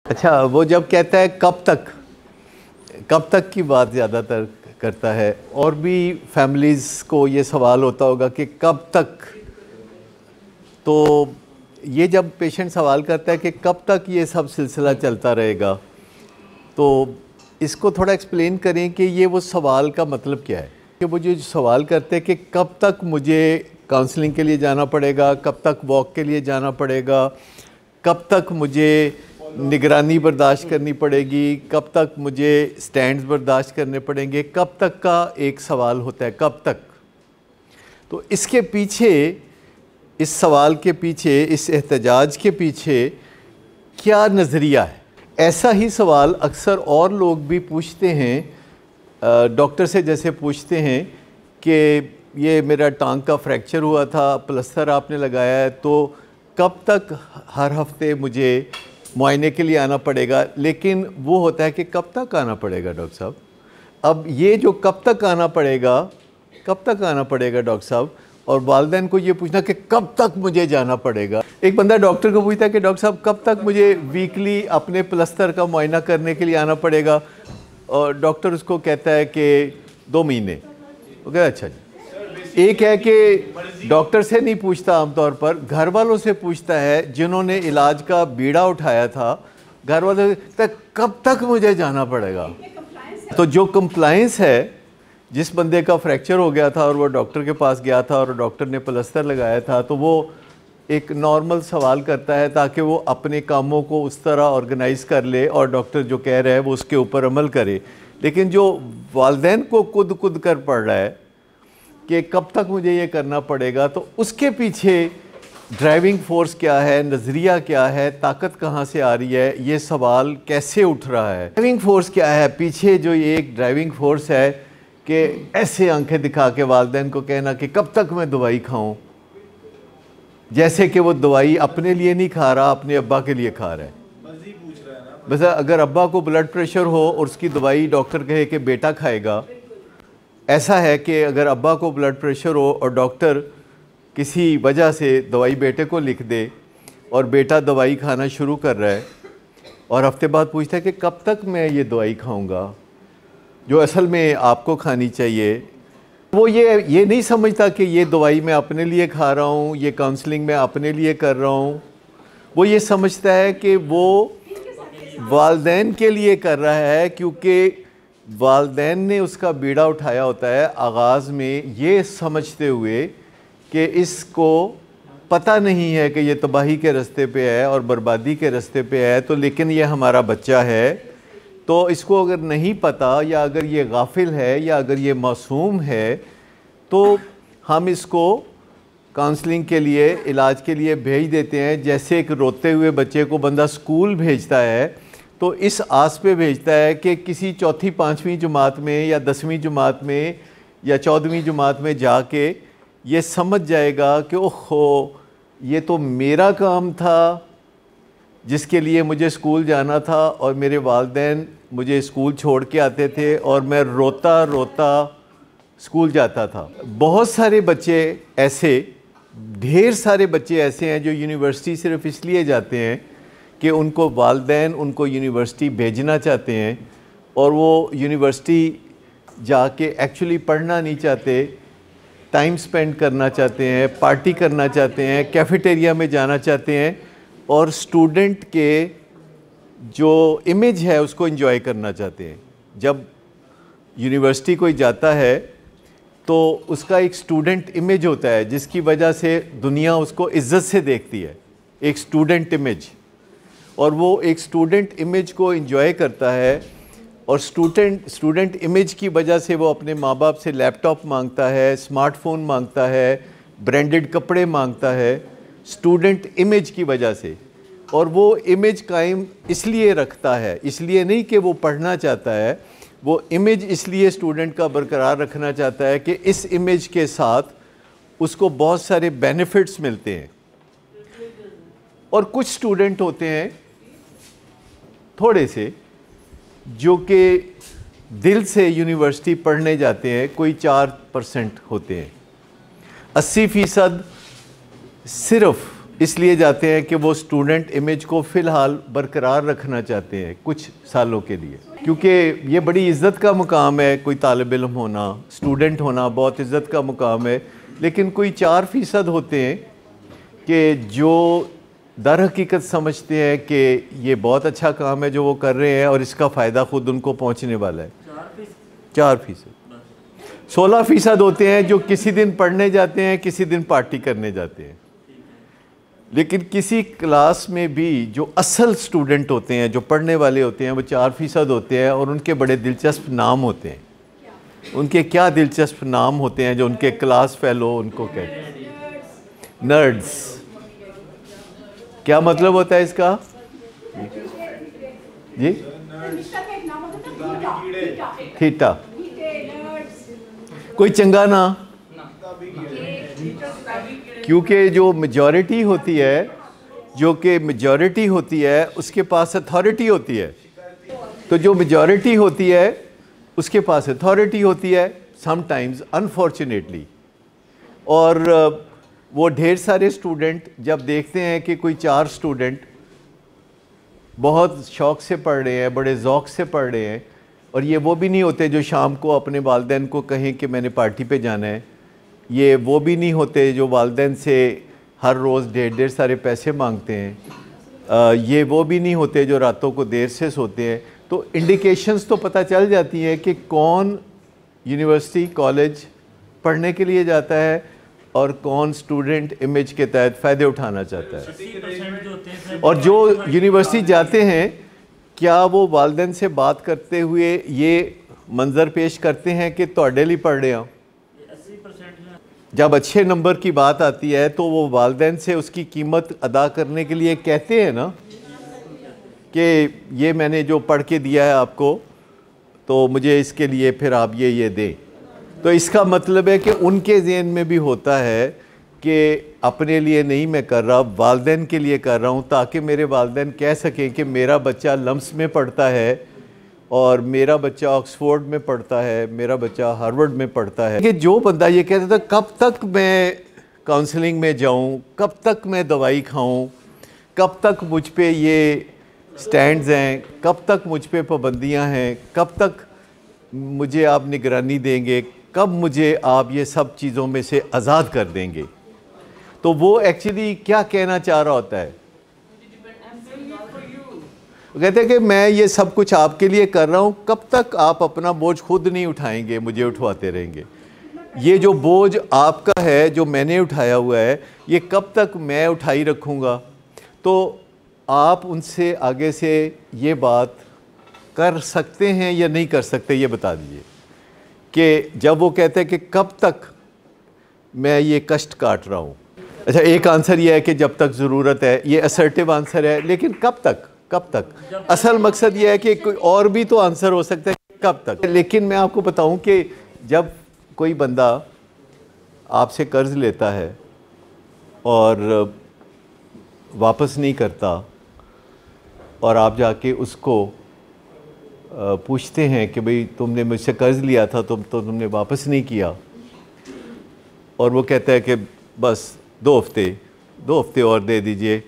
अच्छा, वो जब कहता है कब तक की बात ज़्यादातर करता है, और भी फैमिलीज़ को ये सवाल होता होगा कि कब तक। तो ये जब पेशेंट सवाल करता है कि कब तक ये सब सिलसिला चलता रहेगा, तो इसको थोड़ा एक्सप्लेन करें कि ये वो सवाल का मतलब क्या है। कि वो जो सवाल करते हैं कि कब तक मुझे काउंसलिंग के लिए जाना पड़ेगा, कब तक वॉक के लिए जाना पड़ेगा, कब तक मुझे निगरानी बर्दाश्त करनी पड़ेगी, कब तक मुझे स्टैंड्स बर्दाश्त करने पड़ेंगे, कब तक का एक सवाल होता है, कब तक। तो इसके पीछे, इस सवाल के पीछे, इस एहतजाज के पीछे क्या नज़रिया है। ऐसा ही सवाल अक्सर और लोग भी पूछते हैं, डॉक्टर से जैसे पूछते हैं कि ये मेरा टांग का फ्रैक्चर हुआ था, प्लस्तर आपने लगाया है, तो कब तक हर हफ्ते मुझे मुआयने के लिए आना पड़ेगा। लेकिन वो होता है कि कब तक आना पड़ेगा डॉक्टर साहब। अब ये जो कब तक आना पड़ेगा डॉक्टर साहब, और वालिदैन को ये पूछना कि कब तक मुझे जाना पड़ेगा। एक बंदा डॉक्टर को पूछता है कि डॉक्टर साहब कब तक मुझे वीकली अपने प्लस्तर का मुआयना करने के लिए आना पड़ेगा, और डॉक्टर उसको कहता है कि 2 महीने। ओके, अच्छा जी। एक है कि डॉक्टर से नहीं पूछता, आमतौर पर घर वालों से पूछता है जिन्होंने इलाज का बीड़ा उठाया था। घर वालों से कब तक मुझे जाना पड़ेगा। तो जो कंप्लाइंस है, जिस बंदे का फ्रैक्चर हो गया था और वो डॉक्टर के पास गया था और डॉक्टर ने प्लस्तर लगाया था, तो वो एक नॉर्मल सवाल करता है ताकि वो अपने कामों को उस तरह ऑर्गेनाइज कर ले और डॉक्टर जो कह रहा है वो उसके ऊपर अमल करे। लेकिन जो वालिदैन को खुद कर पड़ रहा है कि कब तक मुझे ये करना पड़ेगा, तो उसके पीछे ड्राइविंग फोर्स क्या है, नज़रिया क्या है, ताकत कहाँ से आ रही है, ये सवाल कैसे उठ रहा है। ड्राइविंग फोर्स क्या है पीछे, जो ये एक ड्राइविंग फोर्स है कि ऐसे आंखें दिखा के वालिदैन को कहना कि कब तक मैं दवाई खाऊं, जैसे कि वो दवाई अपने लिए नहीं खा रहा, अपने अब्बा के लिए खा रहा है। बस अगर अब्बा को ब्लड प्रेशर हो और उसकी दवाई डॉक्टर कहे कि बेटा खाएगा, ऐसा है कि अगर अब्बा को ब्लड प्रेशर हो और डॉक्टर किसी वजह से दवाई बेटे को लिख दे और बेटा दवाई खाना शुरू कर रहा है और हफ्ते बाद पूछता है कि कब तक मैं ये दवाई खाऊंगा जो असल में आपको खानी चाहिए, वो ये नहीं समझता कि ये दवाई मैं अपने लिए खा रहा हूँ, ये काउंसलिंग मैं अपने लिए कर रहा हूँ। वो ये समझता है कि वो वालिदैन के लिए कर रहा है, क्योंकि वालिदैन ने उसका बीड़ा उठाया होता है आगाज़ में, ये समझते हुए कि इसको पता नहीं है कि ये तबाही के रास्ते पे है और बर्बादी के रास्ते पे है, तो लेकिन ये हमारा बच्चा है, तो इसको अगर नहीं पता, या अगर ये गाफिल है, या अगर ये मासूम है, तो हम इसको काउंसलिंग के लिए, इलाज के लिए भेज देते हैं। जैसे एक रोते हुए बच्चे को बंदा स्कूल भेजता है, तो इस आस पे भेजता है कि किसी चौथी 5वीं जमात में या 10वीं जमात में या 14वीं जमात में जाके ये समझ जाएगा कि ओहो, ये तो मेरा काम था जिसके लिए मुझे स्कूल जाना था, और मेरे वालिदैन मुझे स्कूल छोड़ के आते थे और मैं रोता रोता स्कूल जाता था। बहुत सारे बच्चे ऐसे, ढेर सारे बच्चे ऐसे हैं जो यूनिवर्सिटी सिर्फ इसलिए जाते हैं कि उनको वालिदैन उनको यूनिवर्सिटी भेजना चाहते हैं, और वो यूनिवर्सिटी जाके एक्चुअली पढ़ना नहीं चाहते, टाइम स्पेंड करना चाहते हैं, पार्टी करना चाहते हैं, कैफेटेरिया में जाना चाहते हैं, और स्टूडेंट के जो इमेज है उसको एंजॉय करना चाहते हैं। जब यूनिवर्सिटी कोई जाता है तो उसका एक स्टूडेंट इमेज होता है जिसकी वजह से दुनिया उसको इज़्ज़त से देखती है, एक स्टूडेंट इमेज, और वो एक स्टूडेंट इमेज को एंजॉय करता है, और स्टूडेंट इमेज की वजह से वो अपने माँ बाप से लैपटॉप मांगता है, स्मार्टफोन मांगता है, ब्रांडेड कपड़े मांगता है, स्टूडेंट इमेज की वजह से। और वो इमेज कायम इसलिए रखता है, इसलिए नहीं कि वो पढ़ना चाहता है, वो इमेज इसलिए स्टूडेंट का बरकरार रखना चाहता है कि इस इमेज के साथ उसको बहुत सारे बेनिफिट्स मिलते हैं। और कुछ स्टूडेंट होते हैं थोड़े से जो कि दिल से यूनिवर्सिटी पढ़ने जाते हैं, कोई 4% होते हैं। 80% सिर्फ इसलिए जाते हैं कि वो स्टूडेंट इमेज को फ़िलहाल बरकरार रखना चाहते हैं कुछ सालों के लिए, क्योंकि ये बड़ी इज़्ज़त का मुकाम है। कोई तालिब इल्म होना, स्टूडेंट होना बहुत इज़्ज़त का मुकाम है। लेकिन कोई 4% होते हैं कि जो दर हकीकत समझते हैं कि ये बहुत अच्छा काम है जो वो कर रहे हैं और इसका फ़ायदा ख़ुद उनको पहुँचने वाला है। 4%। 16% होते हैं जो किसी दिन पढ़ने जाते हैं, किसी दिन पार्टी करने जाते हैं। लेकिन किसी क्लास में भी जो असल स्टूडेंट होते हैं, जो पढ़ने वाले होते हैं, वो 4% होते हैं और उनके बड़े दिलचस्प नाम होते हैं। उनके क्या दिलचस्प नाम होते हैं जो उनके क्लास फेलो उनको कहते हैं? नर्ड्स। क्या मतलब होता है इसका जी? थीटा। कोई चंगा ना, क्योंकि जो मेजॉरिटी होती है, जो कि मेजॉरिटी होती है उसके पास अथॉरिटी होती है। तो जो मेजॉरिटी होती है उसके पास अथॉरिटी होती है समटाइम्स अनफॉर्चुनेटली। और वो ढेर सारे स्टूडेंट जब देखते हैं कि कोई 4 स्टूडेंट बहुत शौक़ से पढ़ रहे हैं, बड़े ज़ौक़ से पढ़ रहे हैं, और ये वो भी नहीं होते जो शाम को अपने वालिदैन को कहें कि मैंने पार्टी पे जाना है, ये वो भी नहीं होते जो वालिदैन से हर रोज़ ढेर सारे पैसे मांगते हैं, ये वो भी नहीं होते जो रातों को देर से सोते हैं। तो इंडिकेशंस तो पता चल जाती हैं कि कौन यूनिवर्सिटी कॉलेज पढ़ने के लिए जाता है और कौन स्टूडेंट इमेज के तहत फ़ायदे उठाना चाहता है। और जो यूनिवर्सिटी जाते हैं, क्या वो वालिदैन से बात करते हुए ये मंज़र पेश करते हैं कि तुहाडे लिए पढ़ रहे हैं? जब अच्छे नंबर की बात आती है तो वो वालिदैन से उसकी कीमत अदा करने के लिए कहते हैं ना कि ये मैंने जो पढ़ के दिया है आपको, तो मुझे इसके लिए फिर आप ये दें। तो इसका मतलब है कि उनके ज़हन में भी होता है कि अपने लिए नहीं मैं कर रहा, वालिदैन के लिए कर रहा हूँ, ताकि मेरे वालिदैन कह सकें कि मेरा बच्चा लम्स में पढ़ता है और मेरा बच्चा ऑक्सफोर्ड में पढ़ता है, मेरा बच्चा हार्वर्ड में पढ़ता है। कि जो बंदा ये कहता था कब तक मैं काउंसलिंग में जाऊँ, कब तक मैं दवाई खाऊँ, कब तक मुझ पे ये स्टैंड्स हैं, कब तक मुझ पे पाबंदियाँ हैं, कब तक मुझे आप निगरानी देंगे, कब मुझे आप ये सब चीज़ों में से आज़ाद कर देंगे। तो वो एक्चुअली क्या कहना चाह रहा होता है? कहते हैं कि मैं ये सब कुछ आपके लिए कर रहा हूँ, कब तक आप अपना बोझ खुद नहीं उठाएंगे, मुझे उठवाते रहेंगे। ये जो बोझ आपका है, जो मैंने उठाया हुआ है, ये कब तक मैं उठाई रखूँगा। तो आप उनसे आगे से ये बात कर सकते हैं या नहीं कर सकते, ये बता दीजिए। कि जब वो कहते हैं कि कब तक मैं ये कष्ट काट रहा हूँ, अच्छा एक आंसर ये है कि जब तक ज़रूरत है, ये असर्टिव आंसर है। लेकिन कब तक, कब तक? असल मकसद ये है कि कोई और भी तो आंसर हो सकता है, कब तक। लेकिन मैं आपको बताऊं कि जब कोई बंदा आपसे कर्ज़ लेता है और वापस नहीं करता और आप जाके उसको पूछते हैं कि भाई तुमने मुझसे कर्ज़ लिया था, तुमने वापस नहीं किया, और वो कहता है कि बस 2 हफ्ते और दे दीजिए।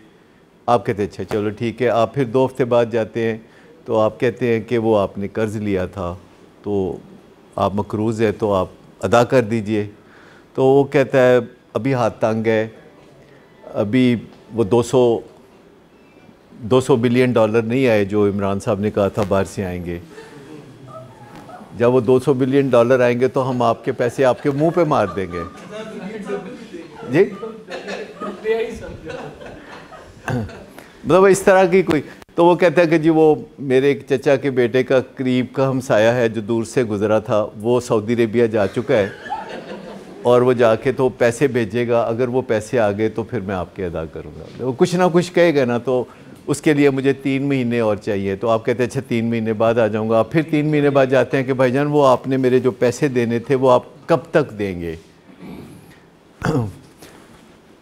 आप कहते हैं अच्छा चलो ठीक है। आप फिर 2 हफ्ते बाद जाते हैं तो आप कहते हैं कि वो आपने कर्ज़ लिया था तो आप मकरूज़ है तो आप अदा कर दीजिए। तो वो कहता है अभी हाथ तंग है, अभी वो 200 बिलियन डॉलर नहीं आए जो इमरान साहब ने कहा था बाहर से आएंगे। जब वो 200 बिलियन डॉलर आएंगे तो हम आपके पैसे आपके मुंह पे मार देंगे जी। मतलब इस तरह की कोई, तो वो कहता है कि जी वो मेरे एक चचा के बेटे का करीब का हमसाया है जो दूर से गुज़रा था, वो सऊदी अरेबिया जा चुका है और वो जाके तो पैसे भेजेगा, अगर वो पैसे आ गए तो फिर मैं आपके अदा करूँगा। वो कुछ ना कुछ कहेगा ना, तो उसके लिए मुझे 3 महीने और चाहिए। तो आप कहते हैं अच्छा 3 महीने बाद आ जाऊँगा। आप फिर 3 महीने बाद जाते हैं कि भाईजान वो आपने मेरे जो पैसे देने थे वो आप कब तक देंगे।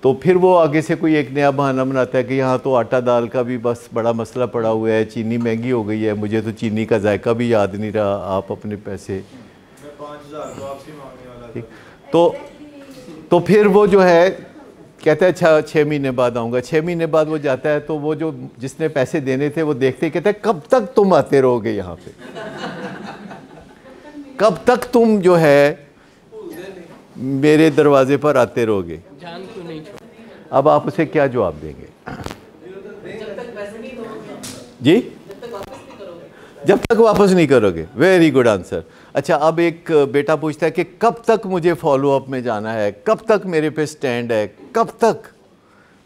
तो फिर वो आगे से कोई एक नया बहाना बनाता है कि यहाँ तो आटा दाल का भी बस बड़ा मसला पड़ा हुआ है, चीनी महंगी हो गई है, मुझे तो चीनी का जायका भी याद नहीं रहा, आप अपने पैसे। तो फिर वो जो है कहता है अच्छा 6 महीने बाद आऊँगा। 6 महीने बाद वो जाता है तो वो जो जिसने पैसे देने थे वो देखते कहता है कब तक तुम आते रहोगे यहाँ पे, कब तक तुम जो है मेरे दरवाजे पर आते रहोगे। अब आप उसे क्या जवाब देंगे? जी, जब तक वापस नहीं करोगे। Very good answer. अच्छा, अब एक बेटा पूछता है कि कब तक मुझे फॉलो अप में जाना है, कब तक मेरे पे स्टैंड है, कब तक?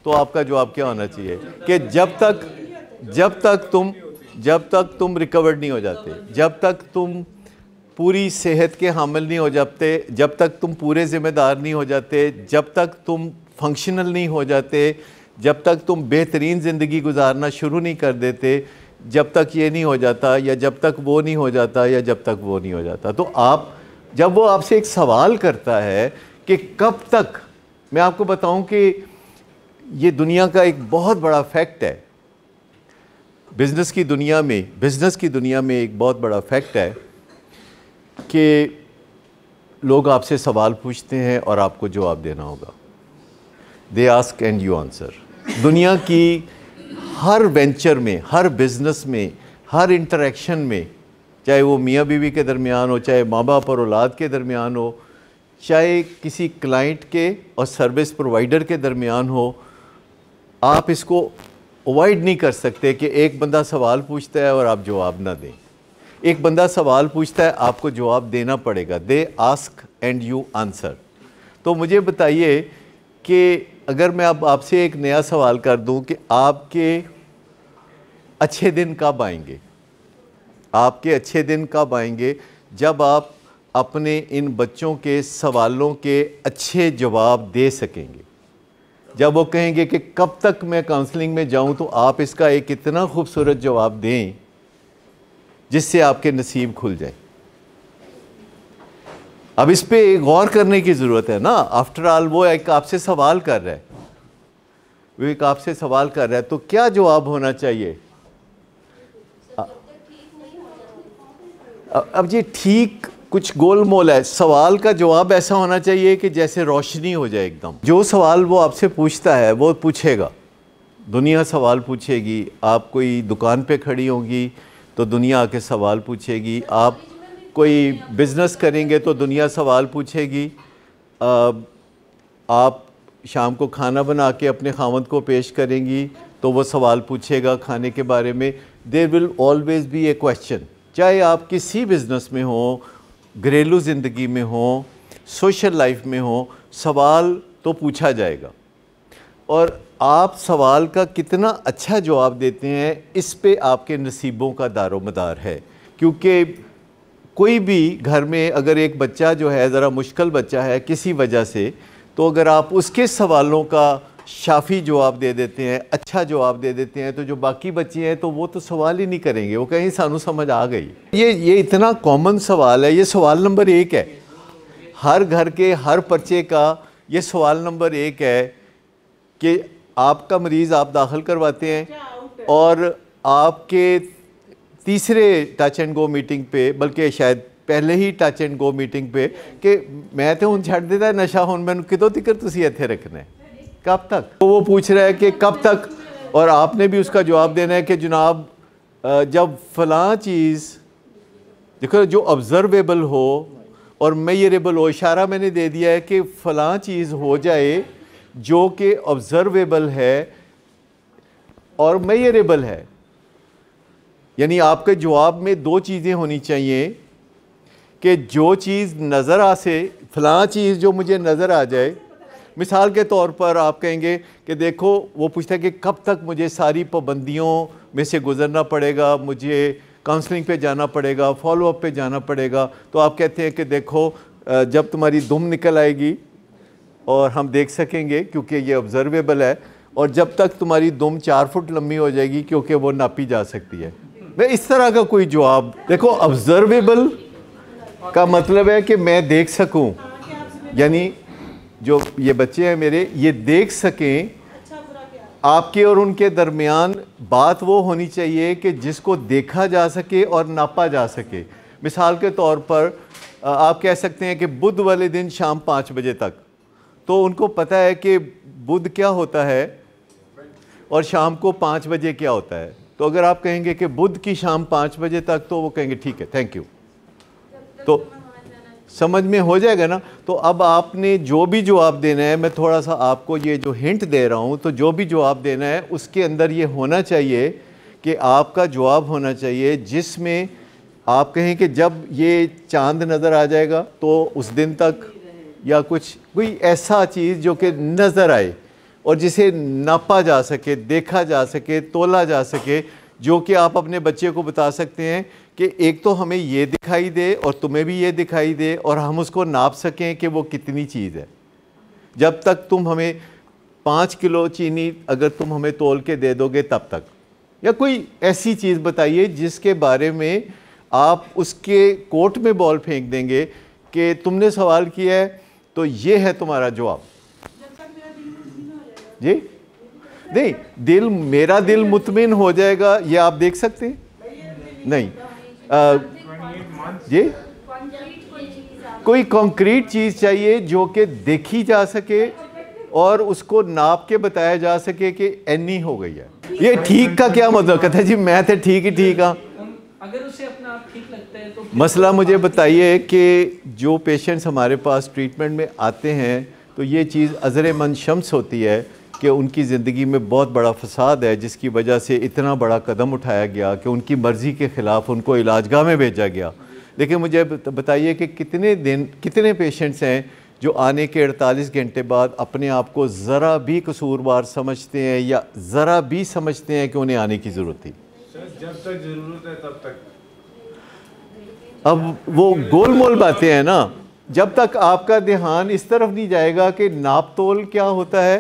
तो आपका जवाब क्या होना चाहिए कि जब तक तुम रिकवर्ड नहीं हो जाते, जब तक तुम पूरी सेहत के हामिल नहीं हो जाते, जब तक तुम पूरे ज़िम्मेदार नहीं हो जाते, जब तक तुम फंक्शनल नहीं हो जाते, जब तक तुम बेहतरीन ज़िंदगी गुजारना शुरू नहीं कर देते, जब तक ये नहीं हो जाता, या जब तक वो नहीं हो जाता, या जब तक वो नहीं हो जाता। तो आप जब वो आपसे एक सवाल करता है कि कब तक, मैं आपको बताऊं कि ये दुनिया का एक बहुत बड़ा फैक्ट है, बिज़नेस की दुनिया में एक बहुत बड़ा फैक्ट है कि लोग आपसे सवाल पूछते हैं और आपको जवाब देना होगा। They ask and you answer. दुनिया की हर वेंचर में, हर बिज़नेस में, हर इंटरेक्शन में, चाहे वो मियाँ बीवी के दरमियान हो, चाहे माँ बाप और औलाद के दरमियान हो, चाहे किसी क्लाइंट के और सर्विस प्रोवाइडर के दरमियान हो, आप इसको अवॉइड नहीं कर सकते कि एक बंदा सवाल पूछता है और आप जवाब ना दें। एक बंदा सवाल पूछता है, आपको जवाब देना पड़ेगा। They ask and you answer. तो मुझे बताइए कि अगर मैं अब आपसे एक नया सवाल कर दूं कि आपके अच्छे दिन कब आएंगे? आपके अच्छे दिन कब आएंगे? जब आप अपने इन बच्चों के सवालों के अच्छे जवाब दे सकेंगे। जब वो कहेंगे कि कब तक मैं काउंसलिंग में जाऊं, तो आप इसका एक इतना खूबसूरत जवाब दें जिससे आपके नसीब खुल जाए। अब इस पे गौर करने की ज़रूरत है ना। आफ्टर ऑल वो एक आपसे सवाल कर रहा है, तो क्या जवाब होना चाहिए? अब ये ठीक कुछ गोल मोल है। सवाल का जवाब ऐसा होना चाहिए कि जैसे रोशनी हो जाए एकदम। जो सवाल वो आपसे पूछता है वो पूछेगा, दुनिया सवाल पूछेगी। आप कोई दुकान पे खड़ी होंगी तो दुनिया आके सवाल पूछेगी। आप कोई बिज़नेस करेंगे तो दुनिया सवाल पूछेगी। आप शाम को खाना बना के अपने खावंद को पेश करेंगी तो वो सवाल पूछेगा खाने के बारे में। There will always be a question. चाहे आप किसी बिज़नेस में हो, घरेलू ज़िंदगी में हो, सोशल लाइफ में हो, सवाल तो पूछा जाएगा। और आप सवाल का कितना अच्छा जवाब देते हैं, इस पे आपके नसीबों का दारोमदार है। क्योंकि कोई भी घर में अगर एक बच्चा जो है ज़रा मुश्किल बच्चा है किसी वजह से, तो अगर आप उसके सवालों का शाफी जवाब दे देते हैं, अच्छा जवाब दे देते हैं, तो जो बाकी बच्चे हैं तो वो तो सवाल ही नहीं करेंगे, वो कहीं सानू समझ आ गई। ये इतना कॉमन सवाल है। ये सवाल नंबर 1 है हर घर के हर पर्चे का। ये सवाल नंबर 1 है कि आपका मरीज़ आप दाखिल करवाते हैं और आपके तीसरे टच एंड गो मीटिंग पे, बल्कि शायद पहले ही टच एंड गो मीटिंग पे, कि मैं तो हूँ छड़ देता नशा, हूँ मैं कितों तिकर तुसी इत्थे रखना है, कब तक? तो वो पूछ रहा है कि कब तक, और आपने भी उसका जवाब देना है कि जनाब जब फ़लाँ चीज़ देखो जो ऑब्ज़र्वेबल हो और मेजरेबल हो। इशारा मैंने दे दिया है कि फ़लाँ चीज़ हो जाए जो कि ऑब्ज़र्वेबल है और मेजरेबल है। यानी आपके जवाब में 2 चीज़ें होनी चाहिए कि जो चीज़ नज़र आ से, फ़लाँ चीज़ जो मुझे नज़र आ जाए। मिसाल के तौर पर आप कहेंगे कि देखो, वो पूछता है कि कब तक मुझे सारी पाबंदियों में से गुज़रना पड़ेगा, मुझे काउंसलिंग पे जाना पड़ेगा, फॉलो अप पे जाना पड़ेगा। तो आप कहते हैं कि देखो जब तुम्हारी दुम निकल आएगी और हम देख सकेंगे क्योंकि ये ऑब्ज़र्वेबल है, और जब तक तुम्हारी दुम 4 फुट लंबी हो जाएगी क्योंकि वो नापी जा सकती है। मैं इस तरह का कोई जवाब, देखो ऑब्ज़र्वेबल का मतलब है कि मैं देख सकूं, यानी जो ये बच्चे हैं मेरे, ये देख सकें। आपके और उनके दरमियान बात वो होनी चाहिए कि जिसको देखा जा सके और नापा जा सके। मिसाल के तौर पर आप कह सकते हैं कि बुध वाले दिन शाम 5 बजे तक, तो उनको पता है कि बुध क्या होता है और शाम को 5 बजे क्या होता है। तो अगर आप कहेंगे कि बुध की शाम 5 बजे तक, तो वो कहेंगे ठीक है, थैंक यू, तो समझ में हो जाएगा ना। तो अब आपने जो भी जवाब देना है, मैं थोड़ा सा आपको ये जो हिंट दे रहा हूँ, तो जो भी जवाब देना है उसके अंदर ये होना चाहिए कि आपका जवाब होना चाहिए जिसमें आप कहें कि जब ये चांद नज़र आ जाएगा तो उस दिन तक, या कोई ऐसा चीज़ जो कि नज़र आए और जिसे नापा जा सके, देखा जा सके, तोला जा सके, जो कि आप अपने बच्चे को बता सकते हैं कि एक तो हमें ये दिखाई दे और तुम्हें भी ये दिखाई दे और हम उसको नाप सकें कि वो कितनी चीज़ है। जब तक तुम हमें 5 किलो चीनी अगर तुम हमें तोल के दे दोगे तब तक, या कोई ऐसी चीज़ बताइए जिसके बारे में आप उसके कोर्ट में बॉल फेंक देंगे कि तुमने सवाल किया है तो ये है तुम्हारा जवाब। जी नहीं, मेरा दिल मुतमिन हो जाएगा, ये आप देख सकते हैं नहीं। जी कोई कंक्रीट चीज़ चाहिए जो कि देखी जा सके और उसको नाप के बताया जा सके कि एनी हो गई है। ये ठीक का क्या मतलब, कहता है जी मैं तो ठीक ही ठीक हाँ। अगर उसे अपना आप ठीक लगता है तो मसला मुझे बताइए कि जो पेशेंट्स हमारे पास ट्रीटमेंट में आते हैं तो ये चीज़ अज़र मन शम्स होती है कि उनकी ज़िंदगी में बहुत बड़ा फसाद है, जिसकी वजह से इतना बड़ा कदम उठाया गया कि उनकी मर्ज़ी के ख़िलाफ़ उनको इलाजगाह में भेजा गया। लेकिन मुझे बताइए कि कितने पेशेंट्स हैं जो आने के 48 घंटे बाद अपने आप को ज़रा भी कसूरवार समझते हैं या ज़रा भी समझते हैं कि उन्हें आने की ज़रूरत थी। जब तक ज़रूरत है तब तक। अब वो गोल मोल बातें हैं ना, जब तक आपका ध्यान इस तरफ नहीं जाएगा कि नाप तोल क्या होता है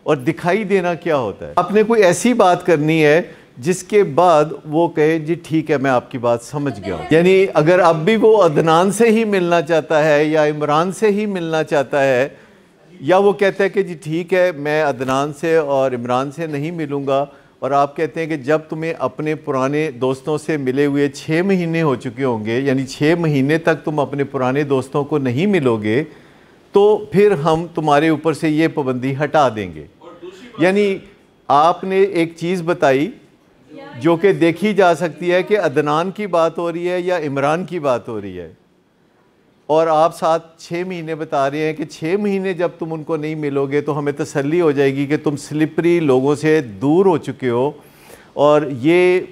और दिखाई देना क्या होता है। आपने कोई ऐसी बात करनी है जिसके बाद वो कहे जी ठीक है मैं आपकी बात समझ गया हूँ। यानी अगर अब भी वो अदनान से ही मिलना चाहता है या इमरान से ही मिलना चाहता है, या वो कहता है कि जी ठीक है मैं अदनान से और इमरान से नहीं मिलूँगा, और आप कहते हैं कि जब तुम्हें अपने पुराने दोस्तों से मिले हुए 6 महीने हो चुके होंगे, यानी 6 महीने तक तुम अपने पुराने दोस्तों को नहीं मिलोगे, तो फिर हम तुम्हारे ऊपर से ये पाबंदी हटा देंगे। यानी आपने एक चीज़ बताई जो कि देखी जा सकती है कि अदनान की बात हो रही है या इमरान की बात हो रही है, और आप साथ 6 महीने बता रहे हैं कि 6 महीने जब तुम उनको नहीं मिलोगे तो हमें तसल्ली हो जाएगी कि तुम स्लिपरी लोगों से दूर हो चुके हो, और ये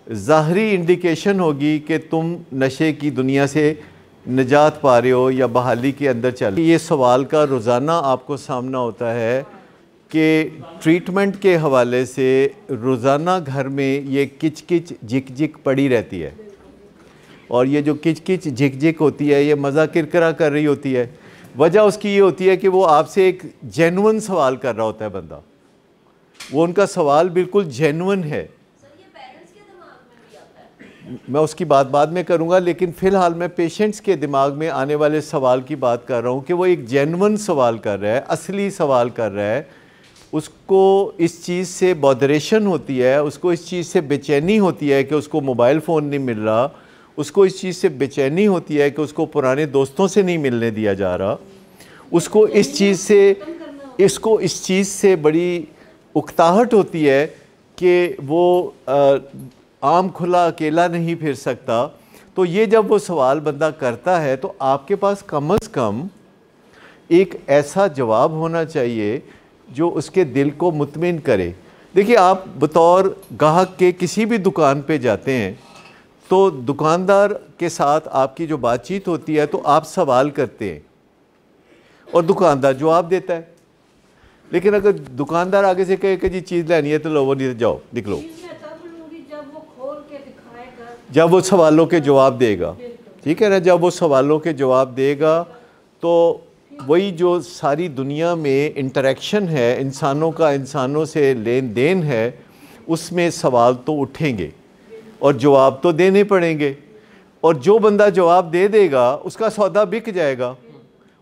ज़ाहरी इंडिकेशन होगी कि तुम नशे की दुनिया से निजात पा रहे हो या बहाली के अंदर चल। ये सवाल का रोज़ाना आपको सामना होता है कि ट्रीटमेंट के हवाले से रोज़ाना घर में ये किच किच झिक झिक पड़ी रहती है, और ये जो किच किच झिक झिक होती है ये मज़ा किरकिरा कर रही होती है। वजह उसकी ये होती है कि वो आपसे एक जेन्युइन सवाल कर रहा होता है बंदा, वो उनका सवाल बिल्कुल जेन्युइन है। सर ये पेरेंट्स के दिमाग में भी आता है। मैं उसकी बात बाद में करूंगा, लेकिन फ़िलहाल मैं पेशेंट्स के दिमाग में आने वाले सवाल की बात कर रहा हूँ कि वो एक जेन्युइन सवाल कर रहा है, असली सवाल कर रहा है। उसको इस चीज़ से बॉदरेशन होती है, उसको इस चीज़ से बेचैनी होती है कि उसको मोबाइल फ़ोन नहीं मिल रहा, उसको इस चीज़ से बेचैनी होती है कि उसको पुराने दोस्तों से नहीं मिलने दिया जा रहा, उसको इस चीज़ से बड़ी उकताहट होती है कि वो आम खुला अकेला नहीं फिर सकता। तो ये जब वो सवाल बंदा करता है तो आपके पास कम से कम एक ऐसा जवाब होना चाहिए जो उसके दिल को मुतमिन करे। देखिए, आप बतौर गाहक के किसी भी दुकान पे जाते हैं तो दुकानदार के साथ आपकी जो बातचीत होती है तो आप सवाल करते हैं और दुकानदार जवाब देता है। लेकिन अगर दुकानदार आगे से कहे कि जी चीज़ लेनी है तो लो, वो नहीं तो जाओ निकलो, जब वो सवालों के जवाब देगा, ठीक है ना, जब वो सवालों के जवाब देगा तो वही जो सारी दुनिया में इंटरेक्शन है, इंसानों का इंसानों से लेन देन है, उसमें सवाल तो उठेंगे और जवाब तो देने पड़ेंगे। और जो बंदा जवाब दे देगा उसका सौदा बिक जाएगा,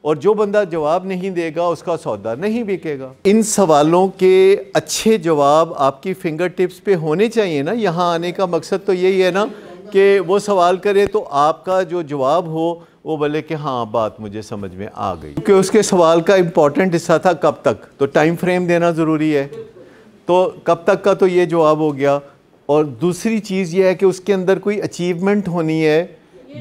और जो बंदा जवाब नहीं देगा उसका सौदा नहीं बिकेगा। इन सवालों के अच्छे जवाब आपकी फिंगर टिप्स पे होने चाहिए ना। यहाँ आने का मकसद तो यही है ना कि वो सवाल करे तो आपका जो जवाब हो वो बोले कि हाँ बात मुझे समझ में आ गई, क्योंकि उसके सवाल का इम्पॉर्टेंट हिस्सा था कब तक, तो टाइम फ्रेम देना ज़रूरी है। तो कब तक का तो ये जवाब हो गया। और दूसरी चीज़ ये है कि उसके अंदर कोई अचीवमेंट होनी है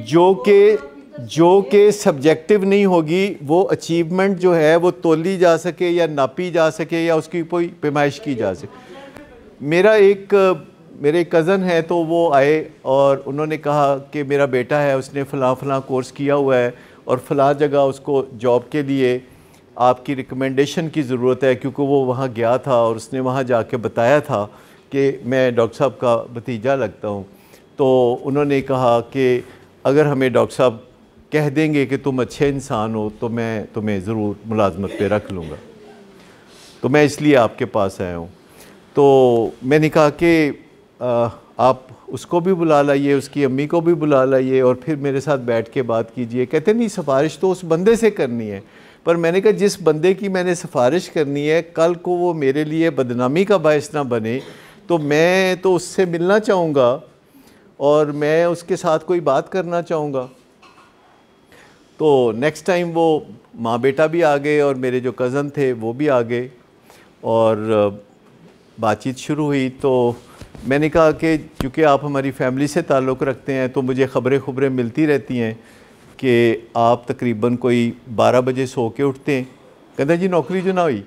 जो कि सब्जेक्टिव नहीं होगी। वो अचीवमेंट जो है वो तोली जा सके या नापी जा सके या उसकी कोई पैमाइश की जा सके। मेरे कज़न है, तो वो आए और उन्होंने कहा कि मेरा बेटा है, उसने फ़लाँ कोर्स किया हुआ है और फ़लाँ जगह उसको जॉब के लिए आपकी रिकमेंडेशन की ज़रूरत है, क्योंकि वो वहाँ गया था और उसने वहाँ जाके बताया था कि मैं डॉक्टर साहब का भतीजा लगता हूँ। तो उन्होंने कहा कि अगर हमें डॉक्टर साहब कह देंगे कि तुम अच्छे इंसान हो तो मैं तुम्हें ज़रूर मुलाजमत पे रख लूँगा। तो मैं इसलिए आपके पास आया हूँ। तो मैंने कहा कि आप उसको भी बुला लाइए, उसकी अम्मी को भी बुला लाइए और फिर मेरे साथ बैठ के बात कीजिए। कहते नहीं, सिफारिश तो उस बंदे से करनी है। पर मैंने कहा जिस बंदे की मैंने सिफारिश करनी है, कल को वो मेरे लिए बदनामी का बायस ना बने, तो मैं तो उससे मिलना चाहूँगा और मैं उसके साथ कोई बात करना चाहूँगा। तो नेक्स्ट टाइम वो माँ बेटा भी आ गए और मेरे जो कज़न थे वो भी आ गए और बातचीत शुरू हुई। तो मैंने कहा कि क्योंकि आप हमारी फैमिली से ताल्लुक़ रखते हैं तो मुझे ख़बरें मिलती रहती हैं कि आप तकरीबन कोई 12 बजे सो के उठते हैं। कहता जी नौकरी जो ना हुई।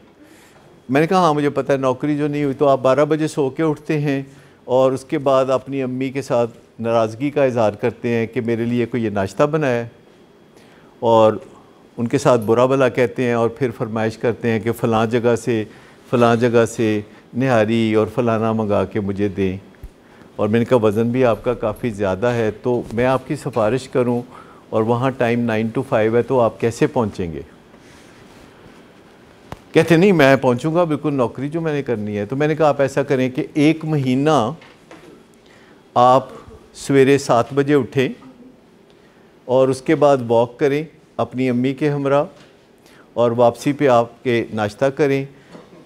मैंने कहा हाँ मुझे पता है नौकरी जो नहीं हुई। तो आप 12 बजे सो के उठते हैं और उसके बाद अपनी अम्मी के साथ नाराज़गी का इज़हार करते हैं कि मेरे लिए कोई ये नाश्ता बनाया है, और उनके साथ बुरा भला कहते हैं और फिर फरमाइश करते हैं कि फ़लाँ जगह से निहारी और फ़लाना मंगा के मुझे दें। और मैंने कहा वज़न भी आपका काफ़ी ज़्यादा है, तो मैं आपकी सिफारिश करूं और वहाँ टाइम 9 to 5 है, तो आप कैसे पहुँचेंगे? कहते नहीं मैं पहुँचूँगा बिल्कुल, नौकरी जो मैंने करनी है। तो मैंने कहा आप ऐसा करें कि 1 महीना आप सवेरे 7 बजे उठें और उसके बाद वॉक करें अपनी अम्मी के हमरा, और वापसी पे आपके नाश्ता करें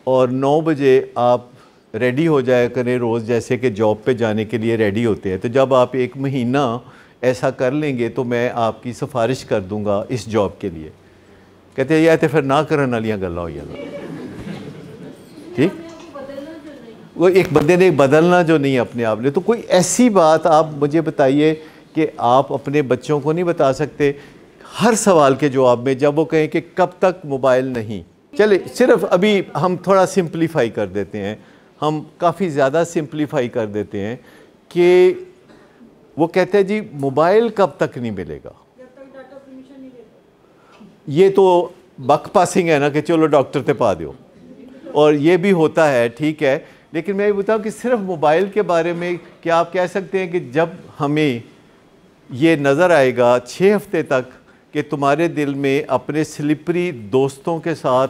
और 9 बजे आप रेडी हो जाया करें रोज़, जैसे कि जॉब पे जाने के लिए रेडी होते हैं। तो जब आप 1 महीना ऐसा कर लेंगे तो मैं आपकी सिफारिश कर दूंगा इस जॉब के लिए। कहते हैं या तो फिर ना करने वाली गल्लां होई जांदा। ठीक, वो एक बंदे ने बदलना जो नहीं अपने आप ने। तो कोई ऐसी बात आप मुझे बताइए कि आप अपने बच्चों को नहीं बता सकते हर सवाल के जवाब में, जब वो कहें कि कब तक मोबाइल नहीं। चले सिर्फ अभी हम थोड़ा सिंप्लीफाई कर देते हैं, हम काफ़ी ज़्यादा सिंप्लीफाई कर देते हैं कि वो कहते हैं जी मोबाइल कब तक नहीं मिलेगा। ये तो बक पासिंग है ना कि चलो डॉक्टर ते पा दो, और ये भी होता है, ठीक है। लेकिन मैं ये बताऊँ कि सिर्फ मोबाइल के बारे में क्या आप कह सकते हैं कि जब हमें ये नज़र आएगा 6 हफ्ते तक कि तुम्हारे दिल में अपने स्लिपरी दोस्तों के साथ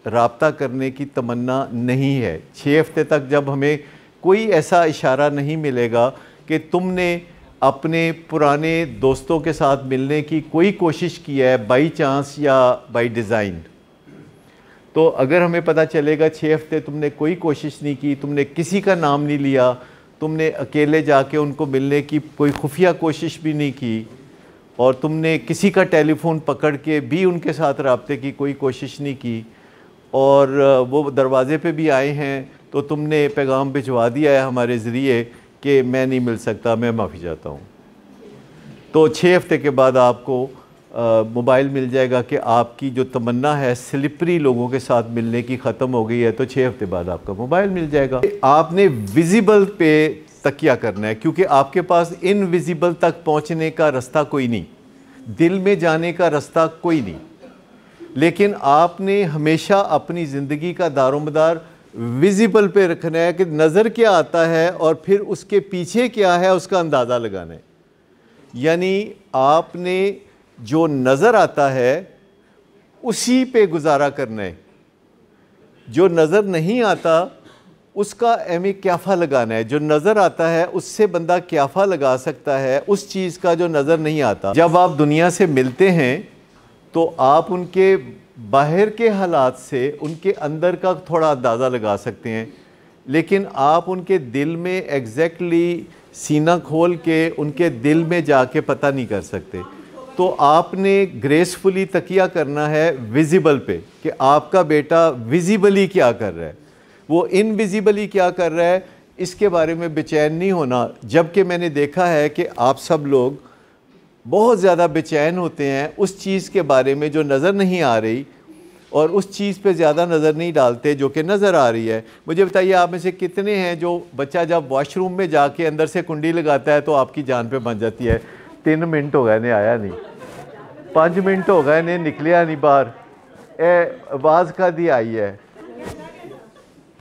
राब्ता करने की तमन्ना नहीं है, 6 हफ्ते तक जब हमें कोई ऐसा इशारा नहीं मिलेगा कि तुमने अपने पुराने दोस्तों के साथ मिलने की कोई कोशिश की है बाई चांस या बाई डिज़ाइन, तो अगर हमें पता चलेगा 6 हफ्ते तुमने कोई कोशिश नहीं की, तुमने किसी का नाम नहीं लिया, तुमने अकेले जाके उनको मिलने की कोई खुफिया कोशिश भी नहीं की, और तुमने किसी का टेलीफोन पकड़ के भी उनके साथ राब्ते की कोई कोशिश नहीं की, और वो दरवाज़े पे भी आए हैं तो तुमने पैगाम भिजवा दिया है हमारे ज़रिए कि मैं नहीं मिल सकता, मैं माफ़ी चाहता हूँ, तो 6 हफ्ते के बाद आपको मोबाइल मिल जाएगा कि आपकी जो तमन्ना है स्लिपरी लोगों के साथ मिलने की ख़त्म हो गई है, तो 6 हफ्ते बाद आपका मोबाइल मिल जाएगा। आपने विजिबल पे तकिया करना है, क्योंकि आपके पास इनविजिबल तक पहुंचने का रास्ता कोई नहीं, दिल में जाने का रास्ता कोई नहीं, लेकिन आपने हमेशा अपनी ज़िंदगी का दारोमदार विजिबल पे रखना है कि नज़र क्या आता है और फिर उसके पीछे क्या है उसका अंदाज़ा लगाना है। यानी आपने जो नज़र आता है उसी पे गुजारा करना है, जो नज़र नहीं आता उसका हमें क्याफ़ा लगाना है, जो नज़र आता है उससे बंदा क्याफ़ा लगा सकता है उस चीज़ का जो नज़र नहीं आता। जब आप दुनिया से मिलते हैं तो आप उनके बाहर के हालात से उनके अंदर का थोड़ा अंदाज़ा लगा सकते हैं, लेकिन आप उनके दिल में एग्जैक्टली सीना खोल के उनके दिल में जाके पता नहीं कर सकते। तो आपने ग्रेसफुली तकिया करना है विजिबल पे कि आपका बेटा विजिबली क्या कर रहा है, वो इनविजिबली क्या कर रहा है, इसके बारे में बेचैन नहीं होना। जबकि मैंने देखा है कि आप सब लोग बहुत ज़्यादा बेचैन होते हैं उस चीज़ के बारे में जो नज़र नहीं आ रही, और उस चीज़ पे ज़्यादा नज़र नहीं डालते जो कि नज़र आ रही है। मुझे बताइए, आप में से कितने हैं जो बच्चा जब वॉशरूम में जाके अंदर से कुंडी लगाता है तो आपकी जान पे बन जाती है 3 मिनट हो गए ने आया नहीं, 5 मिनट हो गए ने निकलिया नहीं बाहर, आवाज़ का दी आई है।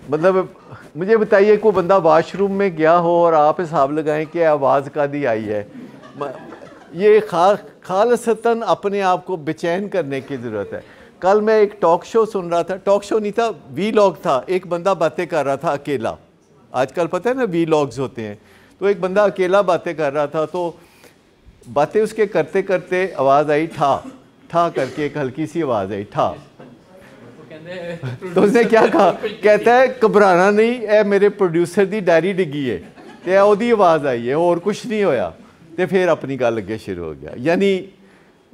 मतलब मुझे बताइए, कोई बंदा वॉशरूम में गया हो और आप हिसाब लगाएं कि आवाज़ का दी आई है। ये खालसतन अपने आप को बेचैन करने की ज़रूरत है। कल मैं एक टॉक शो सुन रहा था, टॉक शो नहीं था, वीलॉग था। एक बंदा बातें कर रहा था अकेला, आजकल पता है ना वीलॉग्स होते हैं। तो एक बंदा अकेला बातें कर रहा था, तो बातें उसके करते करते आवाज़ आई ठा ठा करके, एक हल्की सी आवाज़ आई ठा। तो उसने क्या कहा, कहता है घबराना नहीं, ए मेरे प्रोड्यूसर दी डायरी डिगी है, तो ओदी आवाज़ आई है और कुछ नहीं होया। तो फिर अपनी गल अगे शुरू हो गया। यानी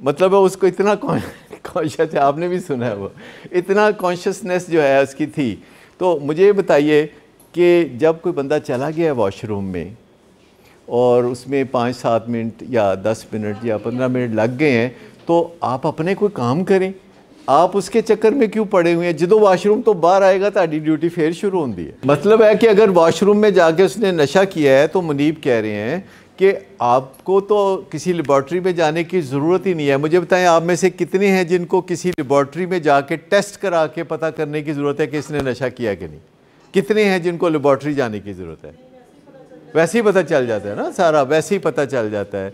मतलब उसको इतना कॉन्शियस है, आपने भी सुना है, वो इतना कॉन्शियसनेस जो है उसकी थी। तो मुझे बताइए कि जब कोई बंदा चला गया वॉशरूम में और उसमें 5-7 मिनट या 10 मिनट या 15 मिनट लग गए हैं, तो आप अपने कोई काम करें, आप उसके चक्कर में क्यों पड़े हुए हैं? जो वाशरूम तो बाहर आएगा तो ड्यूटी फिर शुरू होती है। मतलब है कि अगर वॉशरूम में जाके उसने नशा किया है तो मुनीब कह रहे हैं कि आपको तो किसी लेबॉर्ट्री में जाने की ज़रूरत ही नहीं है। मुझे बताएं, आप में से कितने हैं जिनको किसी लेबॉर्ट्री में जाके टेस्ट करा के पता करने की ज़रूरत है कि इसने नशा किया कि नहीं? कितने हैं जिनको लेबॉर्ट्री जाने की ज़रूरत है? वैसे ही पता चल जाता है ना, सारा वैसे ही पता चल जाता है।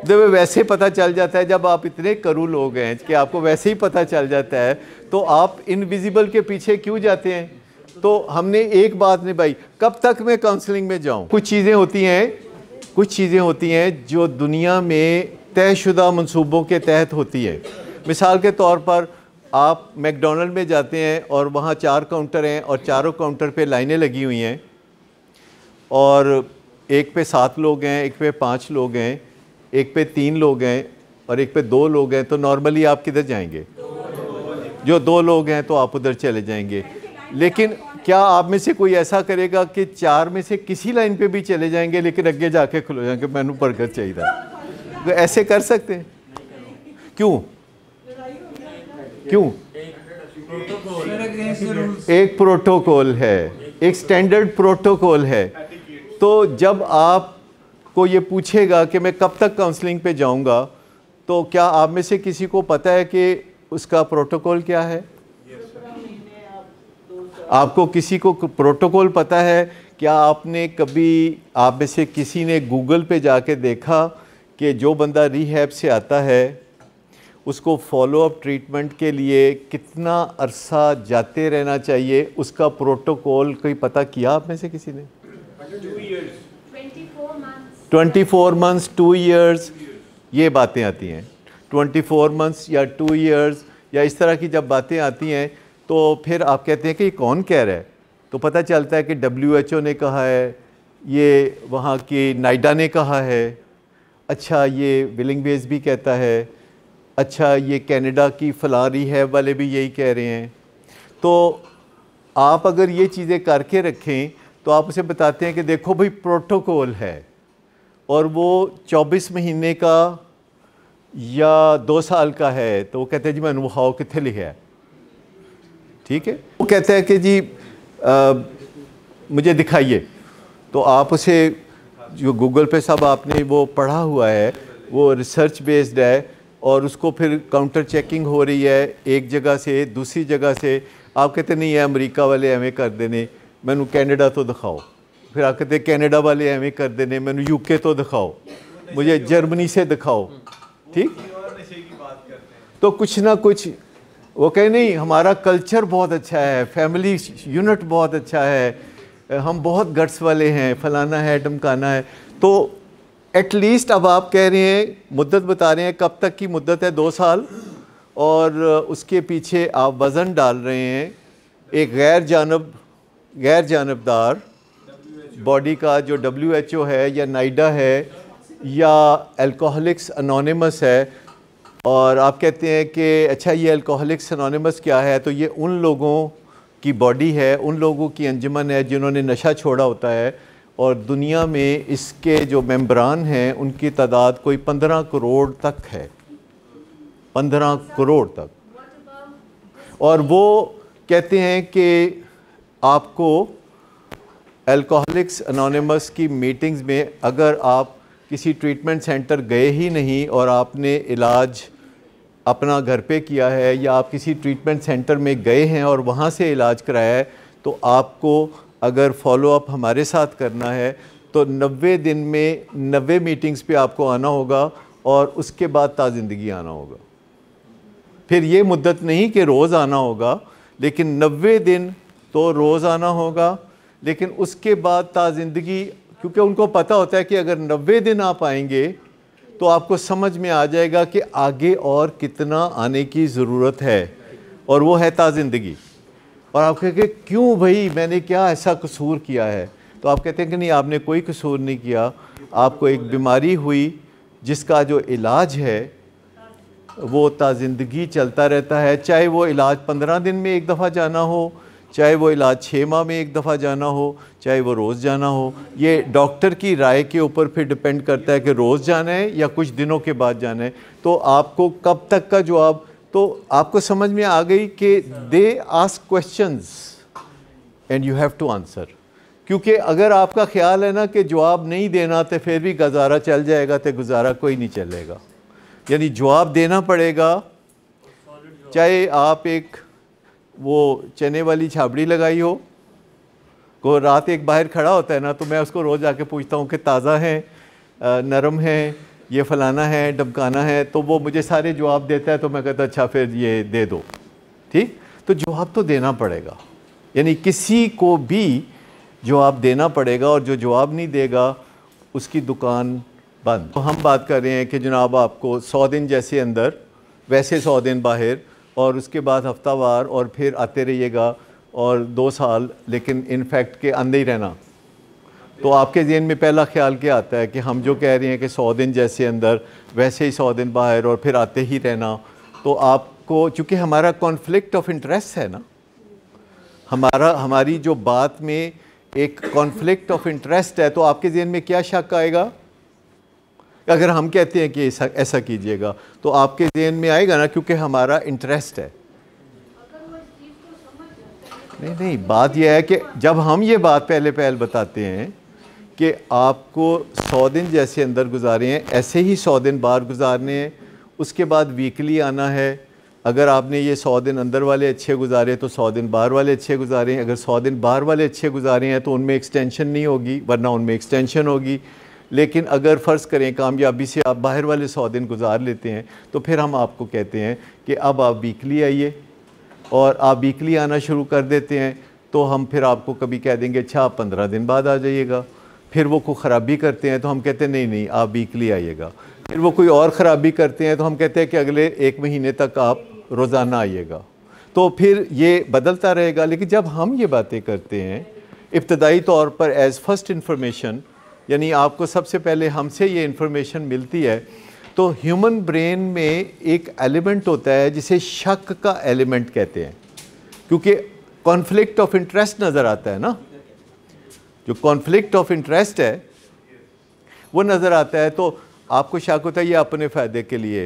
जब वैसे पता चल जाता है, जब आप इतने करू लोग हैं कि आपको वैसे ही पता चल जाता है, तो आप इनविजिबल के पीछे क्यों जाते हैं? तो हमने एक बात निभाई, कब तक मैं काउंसलिंग में जाऊं? कुछ चीज़ें होती हैं जो दुनिया में तयशुदा मंसूबों के तहत होती है। मिसाल के तौर पर आप मैकडॉनल्ड में जाते हैं और वहाँ 4 काउंटर हैं और चारों काउंटर पे लाइनें लगी हुई हैं, और एक पे 7 लोग हैं, एक पे 5 लोग हैं, एक पे 3 लोग हैं और एक पे 2 लोग हैं। तो नॉर्मली आप किधर जाएंगे? जो 2 लोग हैं तो आप उधर चले जाएंगे। लेकिन क्या आप में से कोई ऐसा करेगा कि 4 में से किसी लाइन पे भी चले जाएंगे लेकिन अगे जाके खुलो जाएंगे, मैनू बर्गर चाहिए? तो ऐसे कर सकते हैं? क्यों? एक प्रोटोकॉल है, एक स्टैंडर्ड प्रोटोकॉल है। तो जब आप को ये पूछेगा कि मैं कब तक काउंसलिंग पे जाऊंगा, तो क्या आप में से किसी को पता है कि उसका प्रोटोकॉल क्या है? आपको किसी को प्रोटोकॉल पता है? क्या आपने कभी, आप में से किसी ने गूगल पे जाके देखा कि जो बंदा रिहैब से आता है उसको फॉलो अप ट्रीटमेंट के लिए कितना अरसा जाते रहना चाहिए? उसका प्रोटोकॉल कोई पता किया आप में से किसी ने? 24 मंथ्स, 2 ईयर्स, ये बातें आती हैं। 24 मंथ्स या 2 ईयर्स या इस तरह की जब बातें आती हैं, तो फिर आप कहते हैं कि ये कौन कह रहा है? तो पता चलता है कि WHO ने कहा है, ये वहाँ की नाइडा ने कहा है, अच्छा ये विलिंगवेज भी कहता है, अच्छा ये कनाडा की फलां रिहैब वाले भी यही कह रहे हैं। तो आप अगर ये चीज़ें करके रखें तो आप उसे बताते हैं कि देखो भाई प्रोटोकॉल है, और वो 24 महीने का या 2 साल का है, तो वो कहते हैं जी मैं अनुभव कितने लिखा है, ठीक है? वो कहते हैं कि जी मुझे दिखाइए। तो आप उसे, जो गूगल पे सब आपने वो पढ़ा हुआ है, वो रिसर्च बेस्ड है, और उसको फिर काउंटर चेकिंग हो रही है एक जगह से दूसरी जगह से। आप कहते नहीं है अमेरिका वाले एवं कर देने, मैनू कैनेडा तो दिखाओ। फिर आप कहते कनाडा वाले एवं कर देने, मैनू यूके तो दिखाओ, मुझे जर्मनी से दिखाओ, ठीक? तो कुछ ना कुछ वो कहे नहीं, हमारा कल्चर बहुत अच्छा है, फैमिली यूनिट बहुत अच्छा है, हम बहुत गट्स वाले हैं, फलाना है ढमकाना है। तो एटलीस्ट अब आप कह रहे हैं, मुद्दत बता रहे हैं, कब तक की मुद्दत है? 2 साल, और उसके पीछे आप वज़न डाल रहे हैं एक गैर जानबदार बॉडी का, जो WHO है या नाइडा है या अल्कोहलिक्स अनोनिमस है और आप कहते हैं कि अच्छा ये अल्कोहलिक्स अनोनिमस क्या है, तो ये उन लोगों की बॉडी है, उन लोगों की अंजुमन है जिन्होंने नशा छोड़ा होता है और दुनिया में इसके जो मेंबरान हैं उनकी तादाद कोई 15 करोड़ तक है, 15 करोड़ तक। और वो कहते हैं कि आपको अल्कोहलिक्स अनोनिमस की मीटिंग्स में अगर आप किसी ट्रीटमेंट सेंटर गए ही नहीं और आपने इलाज अपना घर पे किया है या आप किसी ट्रीटमेंट सेंटर में गए हैं और वहाँ से इलाज कराया है, तो आपको अगर फॉलो अप हमारे साथ करना है तो 90 दिन में 90 मीटिंग्स पे आपको आना होगा और उसके बाद ताज़िंदगी आना होगा। फिर ये मुद्दत नहीं कि रोज़ आना होगा, लेकिन 90 दिन तो रोज़ आना होगा, लेकिन उसके बाद ताज़िंदगी, क्योंकि उनको पता होता है कि अगर 90 दिन आप आएंगे तो आपको समझ में आ जाएगा कि आगे और कितना आने की ज़रूरत है, और वो है ताज़िंदगी। और आप कहेंगे क्यों भाई, मैंने क्या ऐसा कसूर किया है? तो आप कहते हैं कि नहीं, आपने कोई कसूर नहीं किया, आपको एक बीमारी हुई जिसका जो इलाज है वो ताज़िंदगी चलता रहता है, चाहे वो इलाज 15 दिन में एक दफ़ा जाना हो, चाहे वो इलाज 6 माह में एक दफ़ा जाना हो, चाहे वो रोज़ जाना हो। ये डॉक्टर की राय के ऊपर फिर डिपेंड करता है कि रोज़ जाना है या कुछ दिनों के बाद जाना है। तो आपको कब तक का जवाब, तो आपको समझ में आ गई कि they ask questions and you have to answer. क्योंकि अगर आपका ख्याल है ना कि जवाब नहीं देना तो फिर भी गुजारा चल जाएगा, तो गुजारा कोई नहीं चलेगा। यानी जवाब देना पड़ेगा, चाहे आप एक वो चने वाली छाबड़ी लगाई हो, को रात एक बाहर खड़ा होता है ना, तो मैं उसको रोज़ आके पूछता हूँ कि ताज़ा है, नरम है, ये फलाना है, डमकाना है, तो वो मुझे सारे जवाब देता है। तो मैं कहता अच्छा फिर ये दे दो, ठीक। तो जवाब तो देना पड़ेगा, यानी किसी को भी जवाब देना पड़ेगा, और जो जवाब नहीं देगा उसकी दुकान बंद। तो हम बात कर रहे हैं कि जनाब आपको 100 दिन जैसे अंदर, वैसे 100 दिन बाहर, और उसके बाद हफ्तावार, और फिर आते रहिएगा, और 2 साल लेकिन इनफैक्ट के अंदर ही रहना। तो आपके ज़हन में पहला ख्याल क्या आता है कि हम जो कह रहे हैं कि 100 दिन जैसे अंदर वैसे ही 100 दिन बाहर और फिर आते ही रहना, तो आपको चूँकि हमारा कॉन्फ्लिक्ट ऑफ इंटरेस्ट है ना, हमारी जो बात में एक कॉन्फ्लिक्ट ऑफ इंटरेस्ट है, तो आपके ज़हन में क्या शक आएगा? अगर हम कहते हैं कि ऐसा कीजिएगा तो आपके ज़हन में आएगा ना, क्योंकि हमारा इंटरेस्ट है। नहीं, बात यह है कि जब हम ये बात पहले बताते हैं कि आपको 100 दिन जैसे अंदर गुजारे हैं, ऐसे ही 100 दिन बाहर गुजारने हैं, उसके बाद वीकली आना है। अगर आपने ये 100 दिन अंदर वाले अच्छे गुजारे तो 100 दिन बाहर वाले अच्छे गुजारे हैं। अगर 100 दिन बाहर वाले अच्छे गुजारे हैं तो उनमें एक्सटेंशन नहीं होगी, वरना उनमें एक्सटेंशन होगी। लेकिन अगर फ़र्ज़ करें कामयाबी से आप बाहर वाले 100 दिन गुजार लेते हैं, तो फिर हम आपको कहते हैं कि अब आप वीकली आइए, और आप वीकली आना शुरू कर देते हैं। तो हम फिर आपको कभी कह देंगे अच्छा आप 15 दिन बाद आ जाइएगा। फिर वो कोई ख़राबी करते हैं तो हम कहते हैं नहीं आप वीकली आइएगा। फिर वो कोई और ख़राबी करते हैं तो हम कहते हैं कि अगले 1 महीने तक आप रोज़ाना आइएगा। तो फिर ये बदलता रहेगा। लेकिन जब हम ये बातें करते हैं इब्तदाई तौर पर एज़ फर्स्ट इंफॉर्मेशन, यानी आपको सबसे पहले हमसे ये इंफॉर्मेशन मिलती है, तो ह्यूमन ब्रेन में एक एलिमेंट होता है जिसे शक का एलिमेंट कहते हैं, क्योंकि कॉन्फ्लिक्ट ऑफ इंटरेस्ट नज़र आता है ना। जो कॉन्फ्लिक्ट ऑफ इंटरेस्ट है वो नज़र आता है, तो आपको शक होता है ये अपने फ़ायदे के लिए।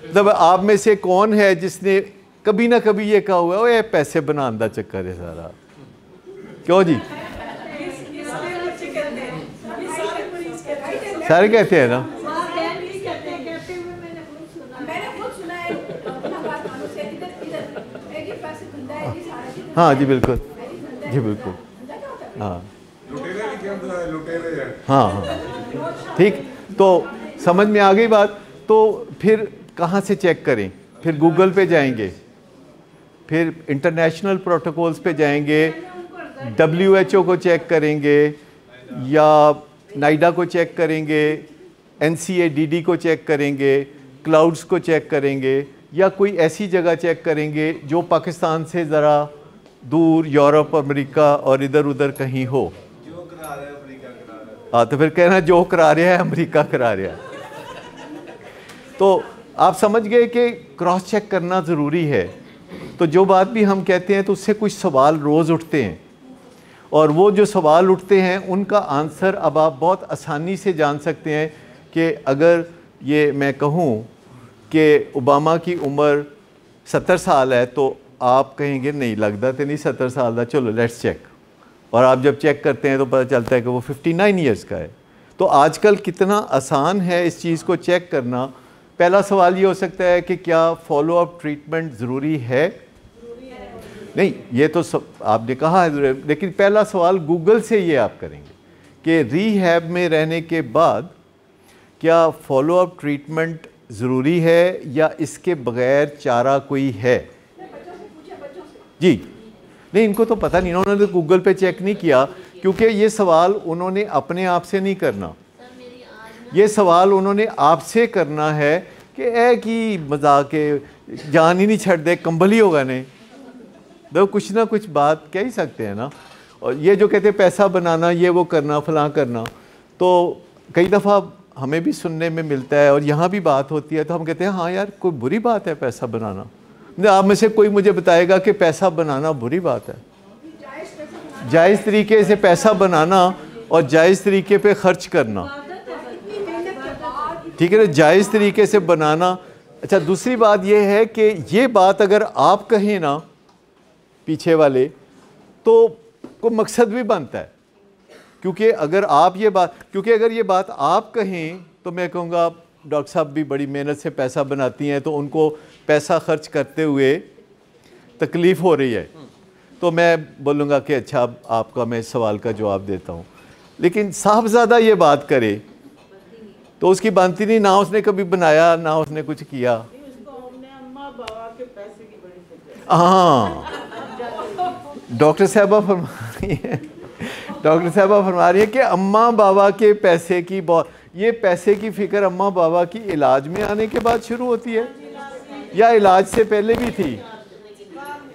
मतलब आप में से कौन है जिसने कभी ना कभी ये कहा हुआ है पैसे बनाने का चक्कर है सारा, क्यों जी? सारे कहते हैं ना। हाँ जी बिल्कुल, जी बिल्कुल, हाँ हाँ ठीक। तो समझ में आ गई बात। तो फिर कहाँ से चेक करें? फिर गूगल पे जाएंगे, फिर इंटरनेशनल प्रोटोकॉल्स पे जाएंगे, WHO को चेक करेंगे, या नाइडा को चेक करेंगे, NCADD को चेक करेंगे, क्लाउड्स को चेक करेंगे, या कोई ऐसी जगह चेक करेंगे जो पाकिस्तान से ज़रा दूर, यूरोप, अमेरिका और इधर उधर कहीं हो। हाँ, तो फिर कहना जो करा रहा है अमेरिका करा रहा है। तो आप समझ गए कि क्रॉस चेक करना ज़रूरी है। तो जो बात भी हम कहते हैं तो उससे कुछ सवाल रोज़ उठते हैं, और वो जो सवाल उठते हैं उनका आंसर अब आप बहुत आसानी से जान सकते हैं कि अगर ये मैं कहूँ कि ओबामा की उम्र 70 साल है तो आप कहेंगे नहीं लगता तो नहीं 70 साल का, चलो लेट्स चेक। और आप जब चेक करते हैं तो पता चलता है कि वो 59 ईयर्स का है। तो आजकल कितना आसान है इस चीज़ को चेक करना। पहला सवाल ये हो सकता है कि क्या फॉलो अप ट्रीटमेंट ज़रूरी है? नहीं, ये तो सब आपने कहा है, लेकिन पहला सवाल गूगल से ये आप करेंगे कि रीहैब में रहने के बाद क्या फॉलो अप ट्रीटमेंट ज़रूरी है या इसके बग़ैर चारा कोई है? जी नहीं, इनको तो पता नहीं, उन्होंने तो गूगल पे चेक नहीं किया, क्योंकि ये सवाल उन्होंने अपने आप से नहीं करना, ये सवाल उन्होंने आपसे करना है कि ए की मजाक के जान ही नहीं छड़ दे, कंबल ही होगा नहीं, तो कुछ ना कुछ बात कह ही सकते हैं ना। और ये जो कहते हैं पैसा बनाना, ये वो करना, फलां करना, तो कई दफ़ा हमें भी सुनने में मिलता है और यहाँ भी बात होती है, तो हम कहते हैं हाँ यार कोई बुरी बात है पैसा बनाना? आप में से कोई मुझे बताएगा कि पैसा बनाना बुरी बात है? जायज़ तरीके से पैसा बनाना और जायज़ तरीके पे खर्च करना, ठीक है ना, जायज़ तरीके से बनाना। अच्छा, दूसरी बात यह है कि ये बात अगर आप कहें ना पीछे वाले, तो कोई मकसद भी बनता है, क्योंकि अगर आप ये बात, क्योंकि अगर ये बात आप कहें तो मैं कहूँगा डॉक्टर साहब भी बड़ी मेहनत से पैसा बनाती हैं, तो उनको पैसा खर्च करते हुए तकलीफ़ हो रही है, तो मैं बोलूँगा कि अच्छा आपका मैं सवाल का जवाब देता हूँ। लेकिन साहबज़ादा ये बात करे तो उसकी बनती नहीं, ना उसने कभी बनाया ना उसने कुछ किया। हाँ, डॉक्टर साहबा फरमा रही है, डॉक्टर साहबा फरमा रही है कि अम्मा बाबा के पैसे की बहुत, ये पैसे की फ़िक्र अम्मा बाबा की इलाज में आने के बाद शुरू होती है या इलाज से पहले भी थी?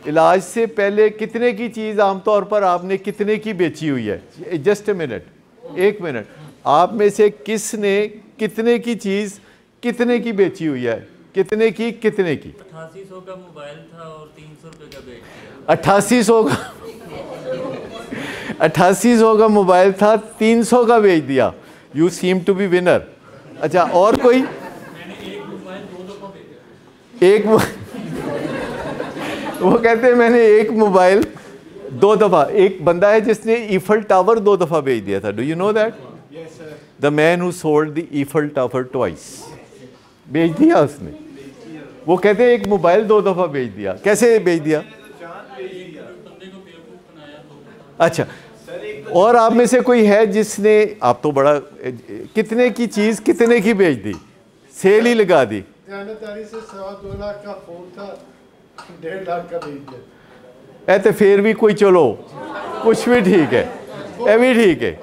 इलाज से पहले कितने की चीज़ आमतौर पर आपने कितने की बेची हुई है? जस्ट ए मिनट, एक मिनट, आप में से किसने कितने की चीज़ कितने की बेची हुई है? कितने की? कितने की? 8800 का मोबाइल था और 300 रुपये का बेच दिया। 8800 का 8800 का मोबाइल था, 300 का बेच दिया। You seem to be winner. अच्छा, और कोई? मैंने एक मोबाइल 2 दफ़ा बेचा। एक वो कहते हैं मैंने एक मोबाइल 2 दफ़ा, एक बंदा है जिसने ईफल टावर 2 दफ़ा बेच दिया था। Do you know that? The man who sold the Eiffel tower twice, बेच दिया उसने। वो कहते हैं एक मोबाइल 2 दफ़ा बेच दिया। कैसे बेच दिया? अच्छा, और आप में से कोई है जिसने, आप तो बड़ा, कितने की चीज़ कितने की बेच दी? सेल ही लगा दी। से 2 लाख का फोन था, 1.5 लाख का बेच दिया। तो फिर भी कोई, चलो कुछ भी ठीक है, ये भी ठीक है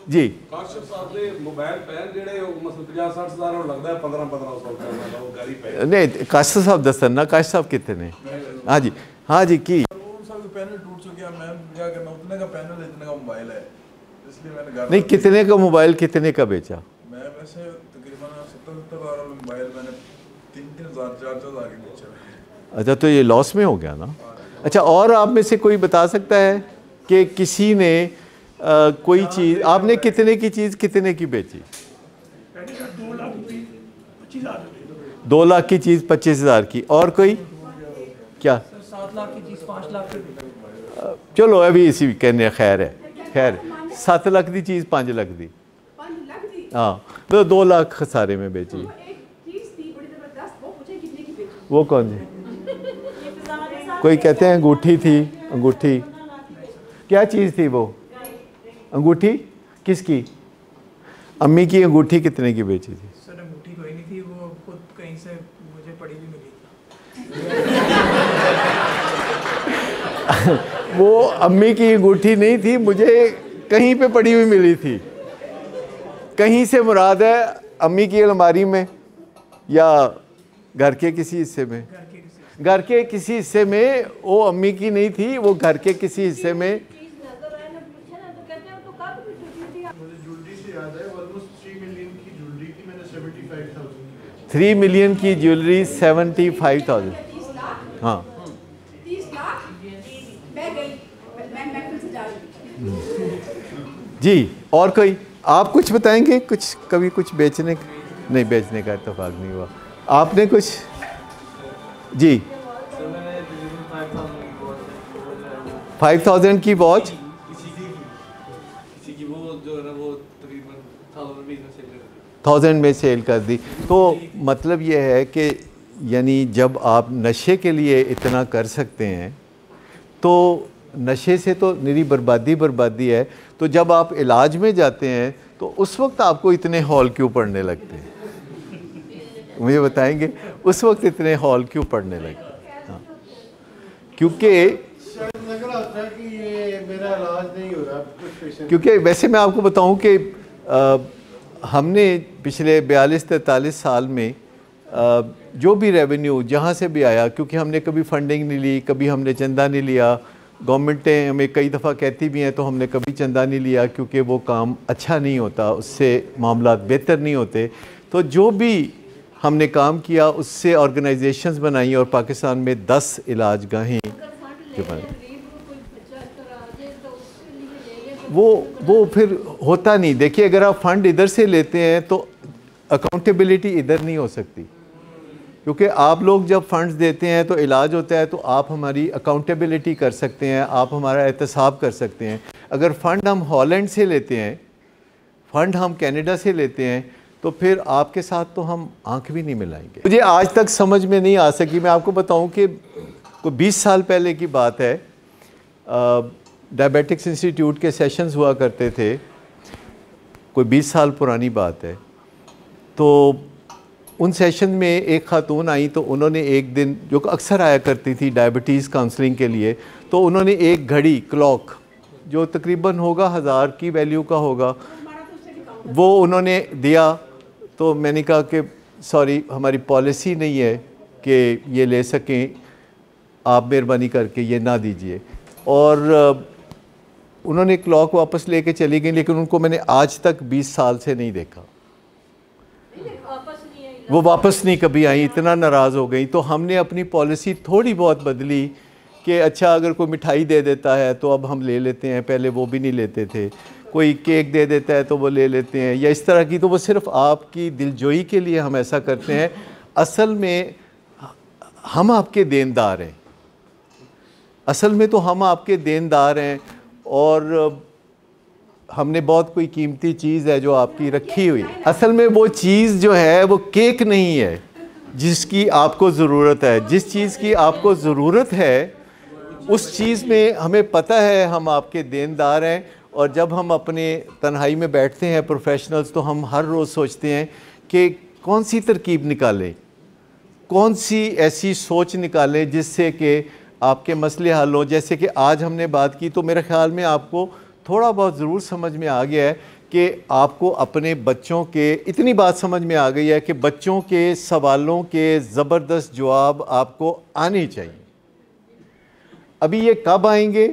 जी। काशिफ साहब ਦੇ मोबाइल पैन ਜਿਹੜੇ ਉਹ ਮਸਲ 50-60 ਹਜ਼ਾਰ ਨੂੰ ਲੱਗਦਾ ਹੈ 15-1500 ਦਾ ਉਹ ਗਾਰੀ ਪੈ नहीं काशिफ साहब दसन ना, काशिफ साहब कितने ने? हाँ जी, हाँ जी, की पैनल टूट चुका, मैं क्या करना, उतने का पैनल इतने का मोबाइल है, इसलिए मैंने घर नहीं, कितने का मोबाइल कितने का बेचा? मैं वैसे तकरीबन 70-70 हज़ार मोबाइल मैंने 3-3 हज़ार 4-4 हज़ार के बेचा। अच्छा, तो ये लॉस में हो गया ना। अच्छा, और आप में से कोई बता सकता है कि किसी ने कोई चीज़, आपने कितने की चीज़ कितने की बेची? 2 लाख की चीज़ 25,000 की। और कोई? क्या? 7 लाख की चीज़ 5 लाख की। चलो अभी इसी कहने, खैर है, खैर 7 लाख की चीज़ 5 लाख दी। हाँ, तो 2 लाख खसारे में बेची। वो कौन सी? कोई कहते हैं अंगूठी थी। अंगूठी क्या चीज़ थी वो? अंगूठी किसकी? अम्मी की अंगूठी कितने की बेची थी? सर अंगूठी कोई नहीं थी, वो खुद कहीं से मुझे पड़ी भी मिली। वो अम्मी की अंगूठी नहीं थी, मुझे कहीं पे पड़ी हुई मिली थी। कहीं से मुराद है अम्मी की अलमारी में या घर के किसी हिस्से में? घर के किसी हिस्से में। वो अम्मी की नहीं थी, वो घर के किसी हिस्से में। मुझे याद है, ऑलमोस्ट 3 मिलियन की ज्वेलरी थी, मैंने 75,000 की। 3 मिलियन की ज्वेलरी 75,000। 30 लाख, हाँ 30 लाख मैं गई, मैं महफिल से जा रही थी। जी। और कोई आप कुछ बताएंगे? कुछ कभी कुछ बेचने नहीं, बेचने का इत्तेफाक नहीं हुआ। आपने कुछ? जी। 5,000 की वॉच किसी की वो जो है ना वो तकरीबन 1000 में सेल कर दी। तो मतलब ये है कि यानी जब आप नशे के लिए इतना कर सकते हैं तो नशे से तो निरी बर्बादी है। तो जब आप इलाज में जाते हैं तो उस वक्त आपको इतने हॉल क्यों पड़ने लगते हैं? मुझे बताएंगे उस वक्त इतने हॉल क्यों पड़ने लगते हैं? हाँ। क्योंकि शायद लग रहा होता है कि ये मेरा इलाज नहीं हो रहा कुछ पेशेंट। क्योंकि वैसे मैं आपको बताऊं कि हमने पिछले 42-43 साल में जो भी रेवेन्यू जहाँ से भी आया, क्योंकि हमने कभी फंडिंग नहीं ली, कभी हमने चंदा नहीं लिया। गवर्नमेंटें हमें कई दफ़ा कहती भी हैं तो हमने कभी चंदा नहीं लिया क्योंकि वो काम अच्छा नहीं होता, उससे मामलात बेहतर नहीं होते। तो जो भी हमने काम किया उससे ऑर्गेनाइजेशंस बनाई और पाकिस्तान में 10 इलाज गाहें जो बनाई। वो फिर होता नहीं। देखिए अगर आप फंड इधर से लेते हैं तो अकाउंटेबिलिटी इधर नहीं हो सकती, क्योंकि आप लोग जब फंड्स देते हैं तो इलाज होता है तो आप हमारी अकाउंटेबिलिटी कर सकते हैं, आप हमारा एहतसाब कर सकते हैं। अगर फ़ंड हम हॉलैंड से लेते हैं, फ़ंड हम कनाडा से लेते हैं, तो फिर आपके साथ तो हम आंख भी नहीं मिलाएंगे। मुझे आज तक समझ में नहीं आ सकी। मैं आपको बताऊं कि कोई 20 साल पहले की बात है, डायबिटिक्स इंस्टीट्यूट के सेशंस हुआ करते थे, कोई 20 साल पुरानी बात है। तो उन सेशन में एक खातून आई तो उन्होंने एक दिन, जो अक्सर आया करती थी डायबिटीज़ काउंसलिंग के लिए, तो उन्होंने एक घड़ी क्लॉक जो तकरीबन होगा 1000 की वैल्यू का होगा, वो उन्होंने दिया। तो मैंने कहा कि सॉरी हमारी पॉलिसी नहीं है कि ये ले सकें, आप मेहरबानी करके ये ना दीजिए। और उन्होंने क्लॉक वापस लेके चली गई, लेकिन उनको मैंने आज तक 20 साल से नहीं देखा। वो वापस नहीं कभी आई, इतना नाराज़ हो गई। तो हमने अपनी पॉलिसी थोड़ी बहुत बदली कि अच्छा अगर कोई मिठाई दे देता है तो अब हम ले लेते हैं, पहले वो भी नहीं लेते थे। कोई केक दे देता है तो वो ले लेते हैं, या इस तरह की। तो वो सिर्फ़ आपकी दिलजोई के लिए हम ऐसा करते हैं। असल में हम आपके देनदार हैं, असल में तो हम आपके देनदार हैं। और हमने बहुत कोई कीमती चीज़ है जो आपकी रखी हुई है। असल में वो चीज़ जो है वो केक नहीं है जिसकी आपको ज़रूरत है। जिस चीज़ की आपको ज़रूरत है उस चीज़ में हमें पता है हम आपके देनदार हैं। और जब हम अपने तन्हाई में बैठते हैं प्रोफेशनल्स, तो हम हर रोज़ सोचते हैं कि कौन सी तरकीब निकालें, कौन सी ऐसी सोच निकालें जिससे कि आपके मसले हल हों। जैसे कि आज हमने बात की तो मेरे ख़्याल में आपको थोड़ा बहुत ज़रूर समझ में आ गया है कि आपको अपने बच्चों के, इतनी बात समझ में आ गई है कि बच्चों के सवालों के ज़बरदस्त जवाब आपको आने चाहिए। अभी ये कब आएंगे?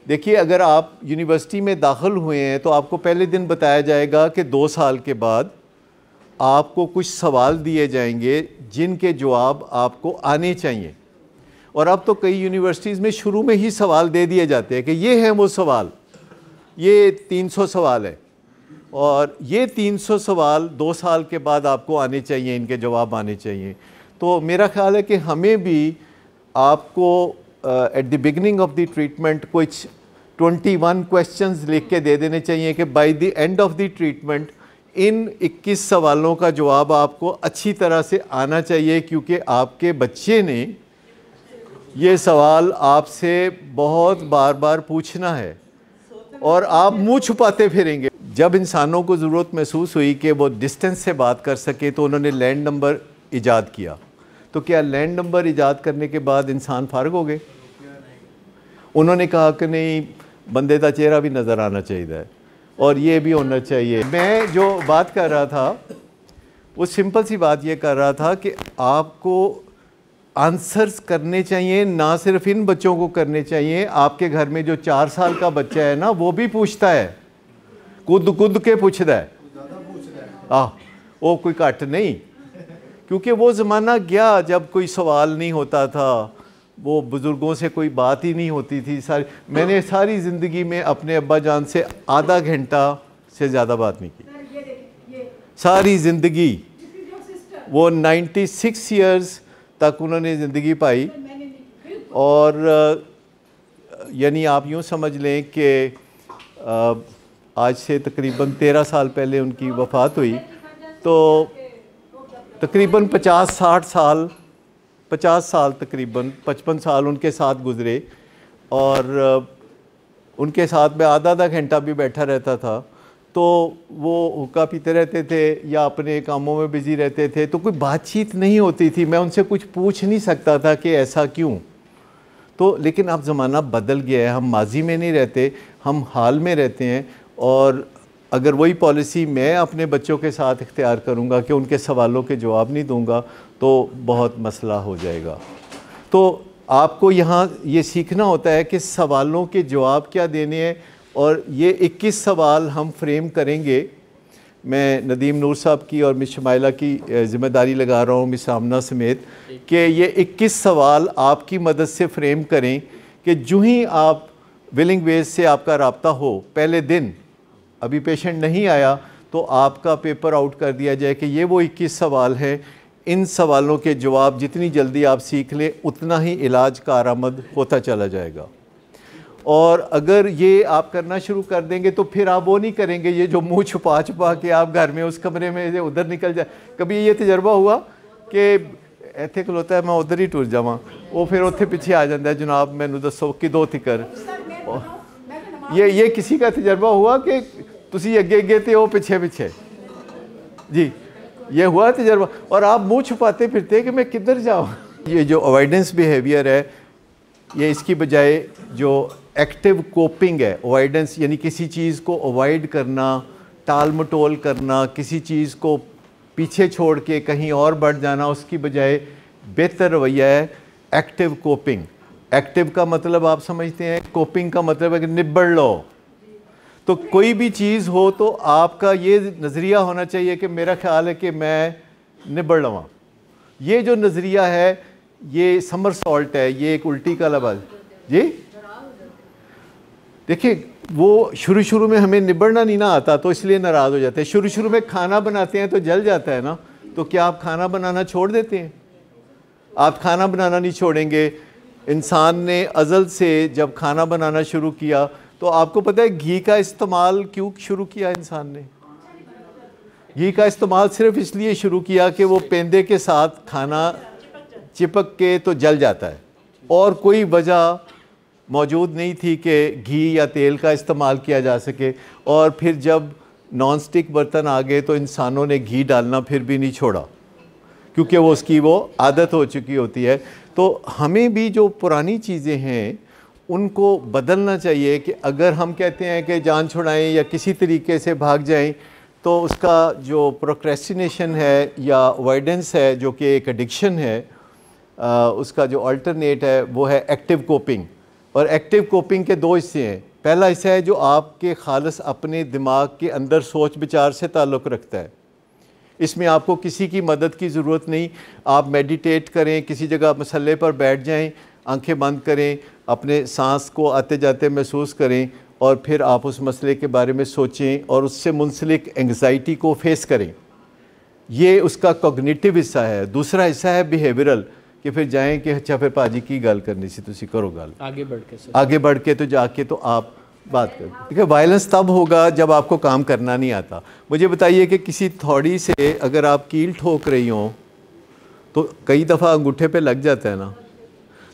देखिए अगर आप यूनिवर्सिटी में दाखिल हुए हैं तो आपको पहले दिन बताया जाएगा कि 2 साल के बाद आपको कुछ सवाल दिए जाएंगे जिनके जवाब आपको आने चाहिए। और अब तो कई यूनिवर्सिटीज़ में शुरू में ही सवाल दे दिए जाते हैं कि ये हैं वो सवाल, ये 300 सवाल है और ये 300 सवाल 2 साल के बाद आपको आने चाहिए, इनके जवाब आने चाहिए। तो मेरा ख्याल है कि हमें भी आपको at the beginning of the treatment कुछ 21 क्वेश्चंस लिख के दे देने चाहिए कि by the end of the treatment इन 21 सवालों का जवाब आपको अच्छी तरह से आना चाहिए, क्योंकि आपके बच्चे ने ये सवाल आपसे बहुत बार बार पूछना है और आप मुंह छुपाते फिरेंगे। जब इंसानों को ज़रूरत महसूस हुई कि वो डिस्टेंस से बात कर सके तो उन्होंने लैंड नंबर ईजाद किया। तो क्या लैंड नंबर ईजाद करने के बाद इंसान फारग हो गए? उन्होंने कहा कि नहीं, बंदे का चेहरा भी नज़र आना चाहिए और ये भी होना चाहिए। मैं जो बात कर रहा था वो सिंपल सी बात ये कर रहा था कि आपको आंसर्स करने चाहिए, ना सिर्फ इन बच्चों को करने चाहिए। आपके घर में जो 4 साल का बच्चा है ना, वो भी पूछता है कुद के पुछदा है वो कोई घट नहीं, क्योंकि वो ज़माना गया जब कोई सवाल नहीं होता था, वो बुज़ुर्गों से कोई बात ही नहीं होती थी। मैंने सारी ज़िंदगी में अपने अब्बा जान से आधा घंटा से ज़्यादा बात नहीं की, सारी ज़िंदगी। वो 96 ईयर्स तक उन्होंने ज़िंदगी पाई, और यानी आप यूँ समझ लें कि आज से तकरीबन 13 साल पहले उनकी वफ़ात हुई, तो तकरीबन 50 साल तकरीबन 55 साल उनके साथ गुज़रे, और उनके साथ मैं आधा घंटा भी बैठा रहता था। तो वो हुक्का पीते रहते थे या अपने कामों में बिज़ी रहते थे, तो कोई बातचीत नहीं होती थी, मैं उनसे कुछ पूछ नहीं सकता था कि ऐसा क्यों। तो लेकिन अब ज़माना बदल गया है, हम माजी में नहीं रहते, हम हाल में रहते हैं। और अगर वही पॉलिसी मैं अपने बच्चों के साथ इख्तियार करूँगा कि उनके सवालों के जवाब नहीं दूँगा, तो बहुत मसला हो जाएगा। तो आपको यहाँ ये सीखना होता है कि सवालों के जवाब क्या देने हैं, और ये 21 सवाल हम फ्रेम करेंगे। मैं नदीम नूर साहब की और मिस शमाइला की ज़िम्मेदारी लगा रहा हूँ, मिस आमना समेत, कि ये 21 सवाल आपकी मदद से फ्रेम करें कि जो ही आप विलिंग वेज से आपका रब्ता हो, पहले दिन अभी पेशेंट नहीं आया तो आपका पेपर आउट कर दिया जाए कि ये वो 21 सवाल हैं। इन सवालों के जवाब जितनी जल्दी आप सीख लें, उतना ही इलाज कारआमद होता चला जाएगा। और अगर ये आप करना शुरू कर देंगे तो फिर आप वो नहीं करेंगे ये जो मुंह छुपा के आप घर में उस कमरे में से उधर निकल जाए। कभी ये तजर्बा हुआ कि इत्थे खलोता है, मैं उधर ही टुर जावां, वो फिर उत्थे पीछे आ जाता है, जनाब मैनू दसो कि दो तिकर। ये किसी का तजर्बा हुआ कि तुसी अगे तो वो पिछे जी, ये हुआ तजर्बा, और आप मुंह छुपाते फिरते कि मैं किधर जाऊँ। ये जो अवॉइडेंस बिहेवियर है, ये इसकी बजाय जो एक्टिव कोपिंग है, अवॉइडेंस यानी किसी चीज़ को अवॉइड करना, टाल मटोल करना, किसी चीज़ को पीछे छोड़ के कहीं और बढ़ जाना, उसकी बजाय बेहतर रवैया है एक्टिव कोपिंग। एक्टिव का मतलब आप समझते हैं, कोपिंग का मतलब है कि निब्बड़ लो। तो कोई भी चीज़ हो तो आपका ये नज़रिया होना चाहिए कि मेरा ख्याल है कि मैं निब्बड़ लवां। ये जो नज़रिया है ये समर सॉल्ट है, ये एक उल्टी का लफ्ज़ जी। देखिए वो शुरू में हमें निबड़ना नहीं ना आता तो इसलिए नाराज़ हो जाते हैं। शुरू में खाना बनाते हैं तो जल जाता है ना, तो क्या आप खाना बनाना छोड़ देते हैं? आप खाना बनाना नहीं छोड़ेंगे। इंसान ने अज़ल से जब खाना बनाना शुरू किया तो आपको पता है घी का इस्तेमाल क्यों शुरू किया? इंसान ने घी का इस्तेमाल सिर्फ इसलिए शुरू किया कि वो पेंदे के साथ खाना चिपक के तो जल जाता है, और कोई वजह मौजूद नहीं थी कि घी या तेल का इस्तेमाल किया जा सके। और फिर जब नॉन स्टिक बर्तन आ गए तो इंसानों ने घी डालना फिर भी नहीं छोड़ा, क्योंकि वो उसकी वो आदत हो चुकी होती है। तो हमें भी जो पुरानी चीज़ें हैं उनको बदलना चाहिए कि अगर हम कहते हैं कि जान छुड़ाएं या किसी तरीके से भाग जाएं, तो उसका जो प्रोक्रेस्टिनेशन है या अवॉइडेंस है जो कि एक एडिक्शन है, उसका जो अल्टरनेट है वो है एक्टिव कोपिंग। और एक्टिव कोपिंग के दो हिस्से हैं। पहला हिस्सा है जो आपके खालिस अपने दिमाग के अंदर सोच विचार से ताल्लुक़ रखता है। इसमें आपको किसी की मदद की ज़रूरत नहीं। आप मेडिटेट करें, किसी जगह मसल्ले पर बैठ जाएं, आंखें बंद करें, अपने सांस को आते जाते महसूस करें, और फिर आप उस मसले के बारे में सोचें और उससे मुंसलिक एंग्जाइटी को फेस करें। ये उसका कॉग्निटिव हिस्सा है। दूसरा हिस्सा है बिहेवियरल, कि फिर जाएं कि अच्छा फिर पाजी की गल करनी सी, तुसी करो गल, आगे बढ़ के तो जाके तो आप बात करें। देखिए वायलेंस तब होगा जब आपको काम करना नहीं आता। मुझे बताइए कि किसी थोड़ी से अगर आप कील ठोक रही हो तो कई दफ़ा अंगूठे पे लग जाता है ना,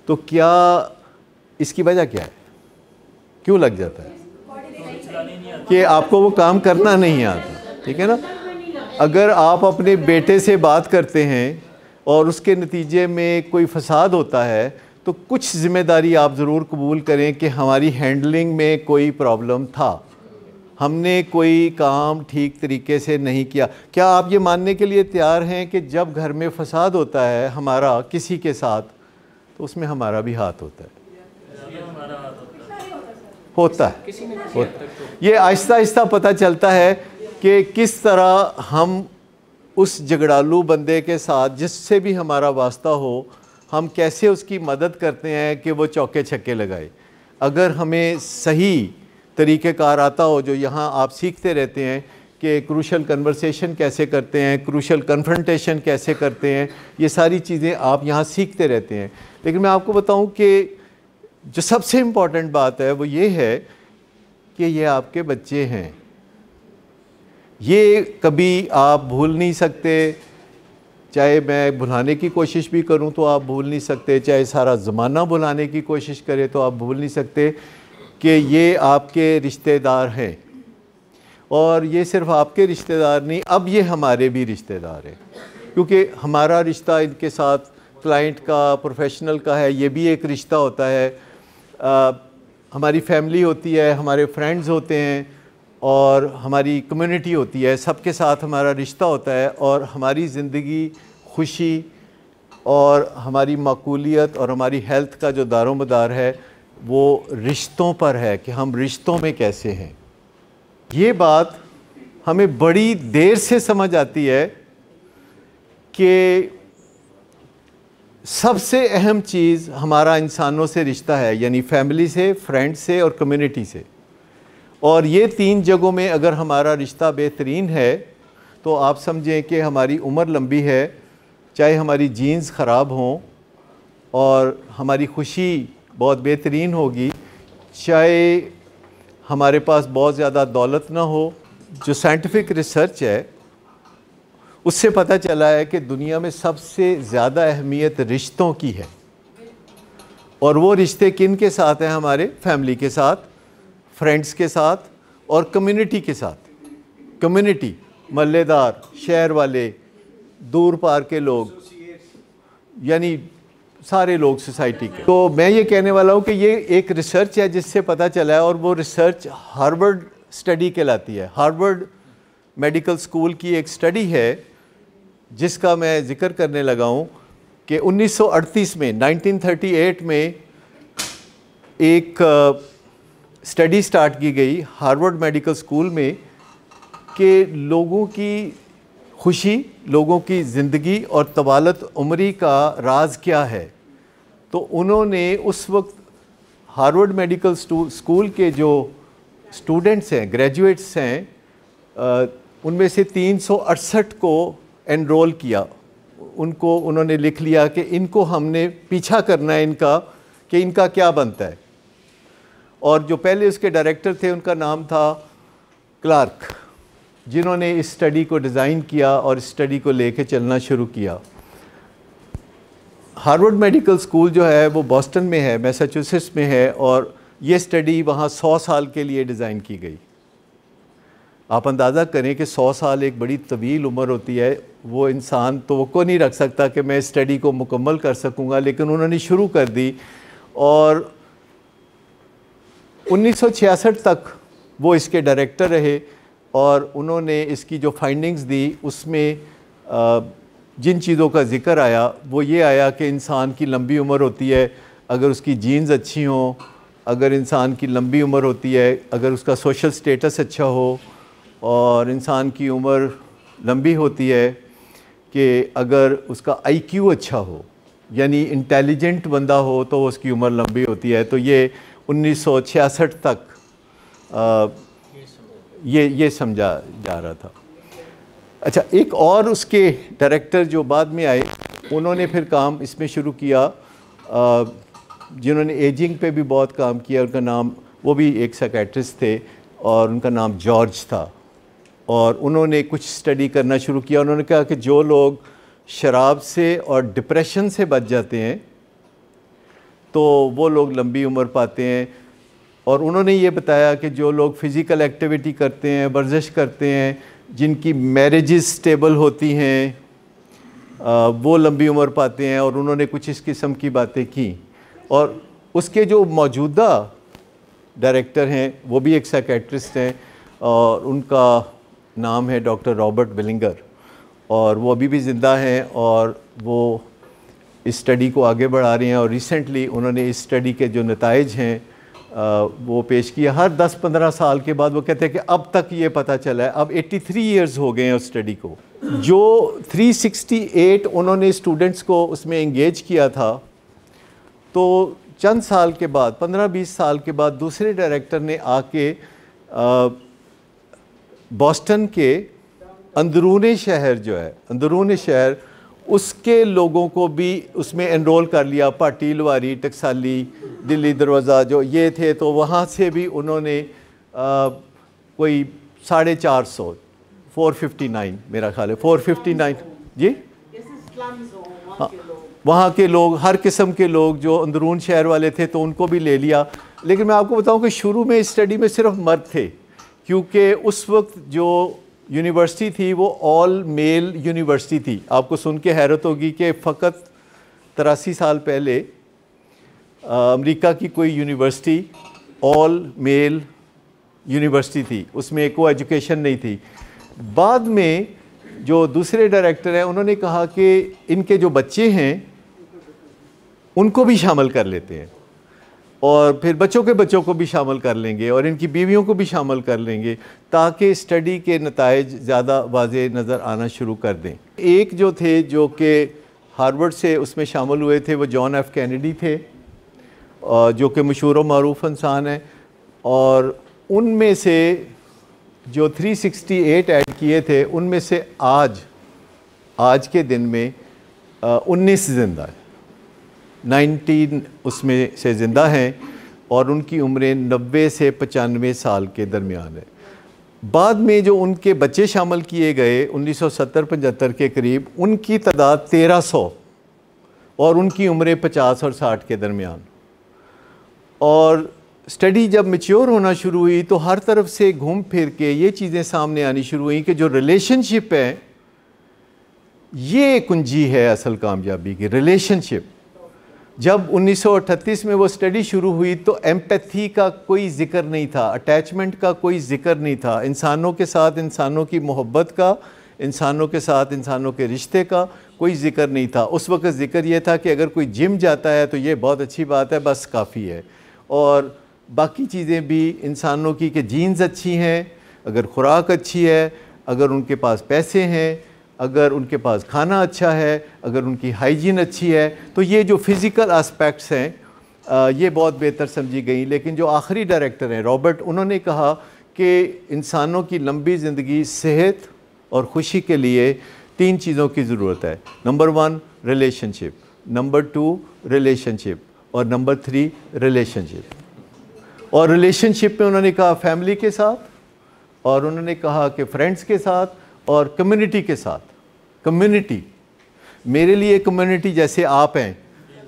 तो क्या इसकी वजह क्या है? क्यों लग जाता है? कि आपको वो काम करना नहीं आता। ठीक है ना। अगर आप अपने बेटे से बात करते हैं और उसके नतीजे में कोई फसाद होता है तो कुछ ज़िम्मेदारी आप ज़रूर कबूल करें कि हमारी हैंडलिंग में कोई प्रॉब्लम था, हमने कोई काम ठीक तरीके से नहीं किया। क्या आप ये मानने के लिए तैयार हैं कि जब घर में फसाद होता है हमारा किसी के साथ, तो उसमें हमारा भी हाथ होता है? होता है। ये आहिस्ता आहिस्ता पता चलता है कि किस तरह हम उस झगड़ालू बंदे के साथ जिससे भी हमारा वास्ता हो, हम कैसे उसकी मदद करते हैं कि वो चौके छक्के लगाए। अगर हमें सही तरीक़ेकार आता हो, जो यहाँ आप सीखते रहते हैं कि क्रूशल कन्वर्सेशन कैसे करते हैं, क्रूशल कन्फ्रंटेशन कैसे करते हैं, ये सारी चीज़ें आप यहाँ सीखते रहते हैं। लेकिन मैं आपको बताऊँ कि जो सबसे इम्पॉर्टेंट बात है वो ये है कि ये आपके बच्चे हैं, ये कभी आप भूल नहीं सकते। चाहे मैं भुलाने की कोशिश भी करूं तो आप भूल नहीं सकते, चाहे सारा ज़माना भुलाने की कोशिश करे तो आप भूल नहीं सकते कि ये आपके रिश्तेदार हैं। और ये सिर्फ आपके रिश्तेदार नहीं, अब ये हमारे भी रिश्तेदार हैं, क्योंकि हमारा रिश्ता इनके साथ क्लाइंट का, प्रोफेशनल का है, ये भी एक रिश्ता होता है। हमारी फैमिली होती है, हमारे फ्रेंड्स होते हैं और हमारी कम्युनिटी होती है, सबके साथ हमारा रिश्ता होता है। और हमारी ज़िंदगी, खुशी और हमारी माकूलियत और हमारी हेल्थ का जो दारोमदार है वो रिश्तों पर है कि हम रिश्तों में कैसे हैं। ये बात हमें बड़ी देर से समझ आती है कि सबसे अहम चीज़ हमारा इंसानों से रिश्ता है, यानी फैमिली से, फ्रेंड से और कम्युनिटी से। और ये 3 जगहों में अगर हमारा रिश्ता बेहतरीन है तो आप समझें कि हमारी उम्र लंबी है, चाहे हमारी जीन्स ख़राब हों और हमारी खुशी बहुत बेहतरीन होगी, चाहे हमारे पास बहुत ज़्यादा दौलत ना हो। जो साइंटिफिक रिसर्च है उससे पता चला है कि दुनिया में सबसे ज़्यादा अहमियत रिश्तों की है। और वो रिश्ते किन के साथ हैं? हमारे फैमिली के साथ, फ्रेंड्स के साथ और कम्युनिटी के साथ। कम्युनिटी, महल्लेदार, शहर वाले, दूर पार के लोग, यानी सारे लोग सोसाइटी के। तो मैं ये कहने वाला हूँ कि ये एक रिसर्च है जिससे पता चला है, और वो रिसर्च हार्वर्ड स्टडी कहलाती है। हार्वर्ड मेडिकल स्कूल की एक स्टडी है जिसका मैं ज़िक्र करने लगा हूँ कि 1938 में, 1938 में एक स्टडी स्टार्ट की गई हार्वर्ड मेडिकल स्कूल में कि लोगों की खुशी, लोगों की ज़िंदगी और तवालत उम्री का राज क्या है। तो उन्होंने उस वक्त हार्वर्ड मेडिकल स्कूल के जो स्टूडेंट्स हैं, ग्रेजुएट्स हैं, उनमें से 368 को एनरोल किया। उनको उन्होंने लिख लिया कि इनको हमने पीछा करना है इनका, कि इनका क्या बनता है। और जो पहले उसके डायरेक्टर थे उनका नाम था क्लार्क, जिन्होंने इस स्टडी को डिज़ाइन किया और इस स्टडी को लेके चलना शुरू किया। हार्वर्ड मेडिकल स्कूल जो है वो बॉस्टन में है, मैसाचुसेट्स में है, और ये स्टडी वहाँ 100 साल के लिए डिज़ाइन की गई। आप अंदाज़ा करें कि 100 साल एक बड़ी तवील उम्र होती है। वो इंसान तो को नहीं रख सकता कि मैं इस स्टडी को मुकम्मल कर सकूँगा, लेकिन उन्होंने शुरू कर दी और 1966 तक वो इसके डायरेक्टर रहे। और उन्होंने इसकी जो फाइंडिंग्स दी उसमें जिन चीज़ों का ज़िक्र आया वो ये आया कि इंसान की लंबी उम्र होती है अगर उसकी जीन्स अच्छी हों, अगर इंसान की लंबी उम्र होती है अगर उसका सोशल स्टेटस अच्छा हो, और इंसान की उम्र लंबी होती है कि अगर उसका IQ अच्छा हो, यानी इंटेलिजेंट बंदा हो, तो उसकी उम्र लंबी होती है। तो ये 1966 तक ये समझा जा रहा था। अच्छा, एक और उसके डायरेक्टर जो बाद में आए, उन्होंने फिर काम इसमें शुरू किया, जिन्होंने एजिंग पे भी बहुत काम किया। उनका नाम, वो भी एक साइकेट्रिस्ट थे और उनका नाम जॉर्ज था। और उन्होंने कुछ स्टडी करना शुरू किया। उन्होंने कहा कि जो लोग शराब से और डिप्रेशन से बच जाते हैं तो वो लोग लंबी उम्र पाते हैं। और उन्होंने ये बताया कि जो लोग फ़िज़िकल एक्टिविटी करते हैं, वर्जिश करते हैं, जिनकी मैरिजेस स्टेबल होती हैं, वो लंबी उम्र पाते हैं। और उन्होंने कुछ इस किस्म की बातें की। और उसके जो मौजूदा डायरेक्टर हैं वो भी एक साइकेट्रिस्ट हैं और उनका नाम है डॉक्टर रॉबर्ट बिलिंगर, और वो अभी भी ज़िंदा हैं और वो इस स्टडी को आगे बढ़ा रहे हैं। और रिसेंटली उन्होंने इस स्टडी के जो नताइज हैं वो पेश किया। हर 10-15 साल के बाद वो कहते हैं कि अब तक ये पता चला है, अब 83 ईयर्स हो गए हैं उस स्टडी को। जो 368 उन्होंने स्टूडेंट्स को उसमें एंगेज किया था, तो चंद साल के बाद, 15-20 साल के बाद दूसरे डायरेक्टर ने आके बॉस्टन के अंदरूनी शहर जो है, अंदरूनी शहर, उसके लोगों को भी उसमें एनरोल कर लिया। पाटील वारी, टकसाली, दिल्ली दरवाज़ा जो ये थे, तो वहाँ से भी उन्होंने कोई 450, 459 मेरा ख्याल है, 459 जी, हाँ, वहाँ के लोग, हर किस्म के लोग जो अंदरून शहर वाले थे, तो उनको भी ले लिया। लेकिन मैं आपको बताऊँ कि शुरू में इस स्टडी में सिर्फ मर्द थे, क्योंकि उस वक्त जो यूनिवर्सिटी थी वो ऑल मेल यूनिवर्सिटी थी। आपको सुन के हैरत होगी कि फ़कत 83 साल पहले अमेरिका की कोई यूनिवर्सिटी ऑल मेल यूनिवर्सिटी थी, उसमें को एजुकेशन नहीं थी। बाद में जो दूसरे डायरेक्टर हैं उन्होंने कहा कि इनके जो बच्चे हैं उनको भी शामिल कर लेते हैं, और फिर बच्चों के बच्चों को भी शामिल कर लेंगे, और इनकी बीवियों को भी शामिल कर लेंगे, ताकि स्टडी के नताइज ज़्यादा वाज़े नज़र आना शुरू कर दें। एक जो थे जो कि हार्वर्ड से उसमें शामिल हुए थे, वो जॉन एफ कैनेडी थे, जो कि मशहूर व मारूफ इंसान है, और उनमें से जो 368 ऐड किए थे, उनमें से आज के दिन में 19 ज़िंदा है, 19 उसमें से ज़िंदा हैं, और उनकी उम्रें 90 से 95 साल के दरमियान है। बाद में जो उनके बच्चे शामिल किए गए 1970-75 के करीब, उनकी तादाद 1300, और उनकी उम्रें 50 और 60 के दरमियान। और स्टडी जब मैच्योर होना शुरू हुई तो हर तरफ से घूम फिर के ये चीज़ें सामने आनी शुरू हुई कि जो रिलेशनशिप है, ये कुंजी है असल कामयाबी की, रिलेशनशिप। जब 1938 में वो स्टडी शुरू हुई तो एम्पैथी का कोई ज़िक्र नहीं था, अटैचमेंट का कोई ज़िक्र नहीं था, इंसानों के साथ इंसानों की मोहब्बत का, इंसानों के साथ इंसानों के रिश्ते का कोई ज़िक्र नहीं था। उस वक्त ज़िक्र ये था कि अगर कोई जिम जाता है तो ये बहुत अच्छी बात है, बस काफ़ी है, और बाकी चीज़ें भी इंसानों की कि जीन्स अच्छी हैं, अगर खुराक अच्छी है, अगर उनके पास पैसे हैं, अगर उनके पास खाना अच्छा है, अगर उनकी हाइजीन अच्छी है, तो ये जो फिज़िकल एस्पेक्ट्स हैं ये बहुत बेहतर समझी गई। लेकिन जो आखिरी डायरेक्टर हैं रॉबर्ट, उन्होंने कहा कि इंसानों की लंबी ज़िंदगी, सेहत और ख़ुशी के लिए 3 चीज़ों की ज़रूरत है। नंबर 1 रिलेशनशिप, नंबर 2 रिलेशनशिप, और नंबर 3 रिलेशनशिप। और रिलेशनशिप में उन्होंने कहा फैमिली के साथ, और उन्होंने कहा कि फ्रेंड्स के साथ, और कम्युनिटी के साथ। कम्युनिटी, मेरे लिए कम्युनिटी जैसे आप हैं,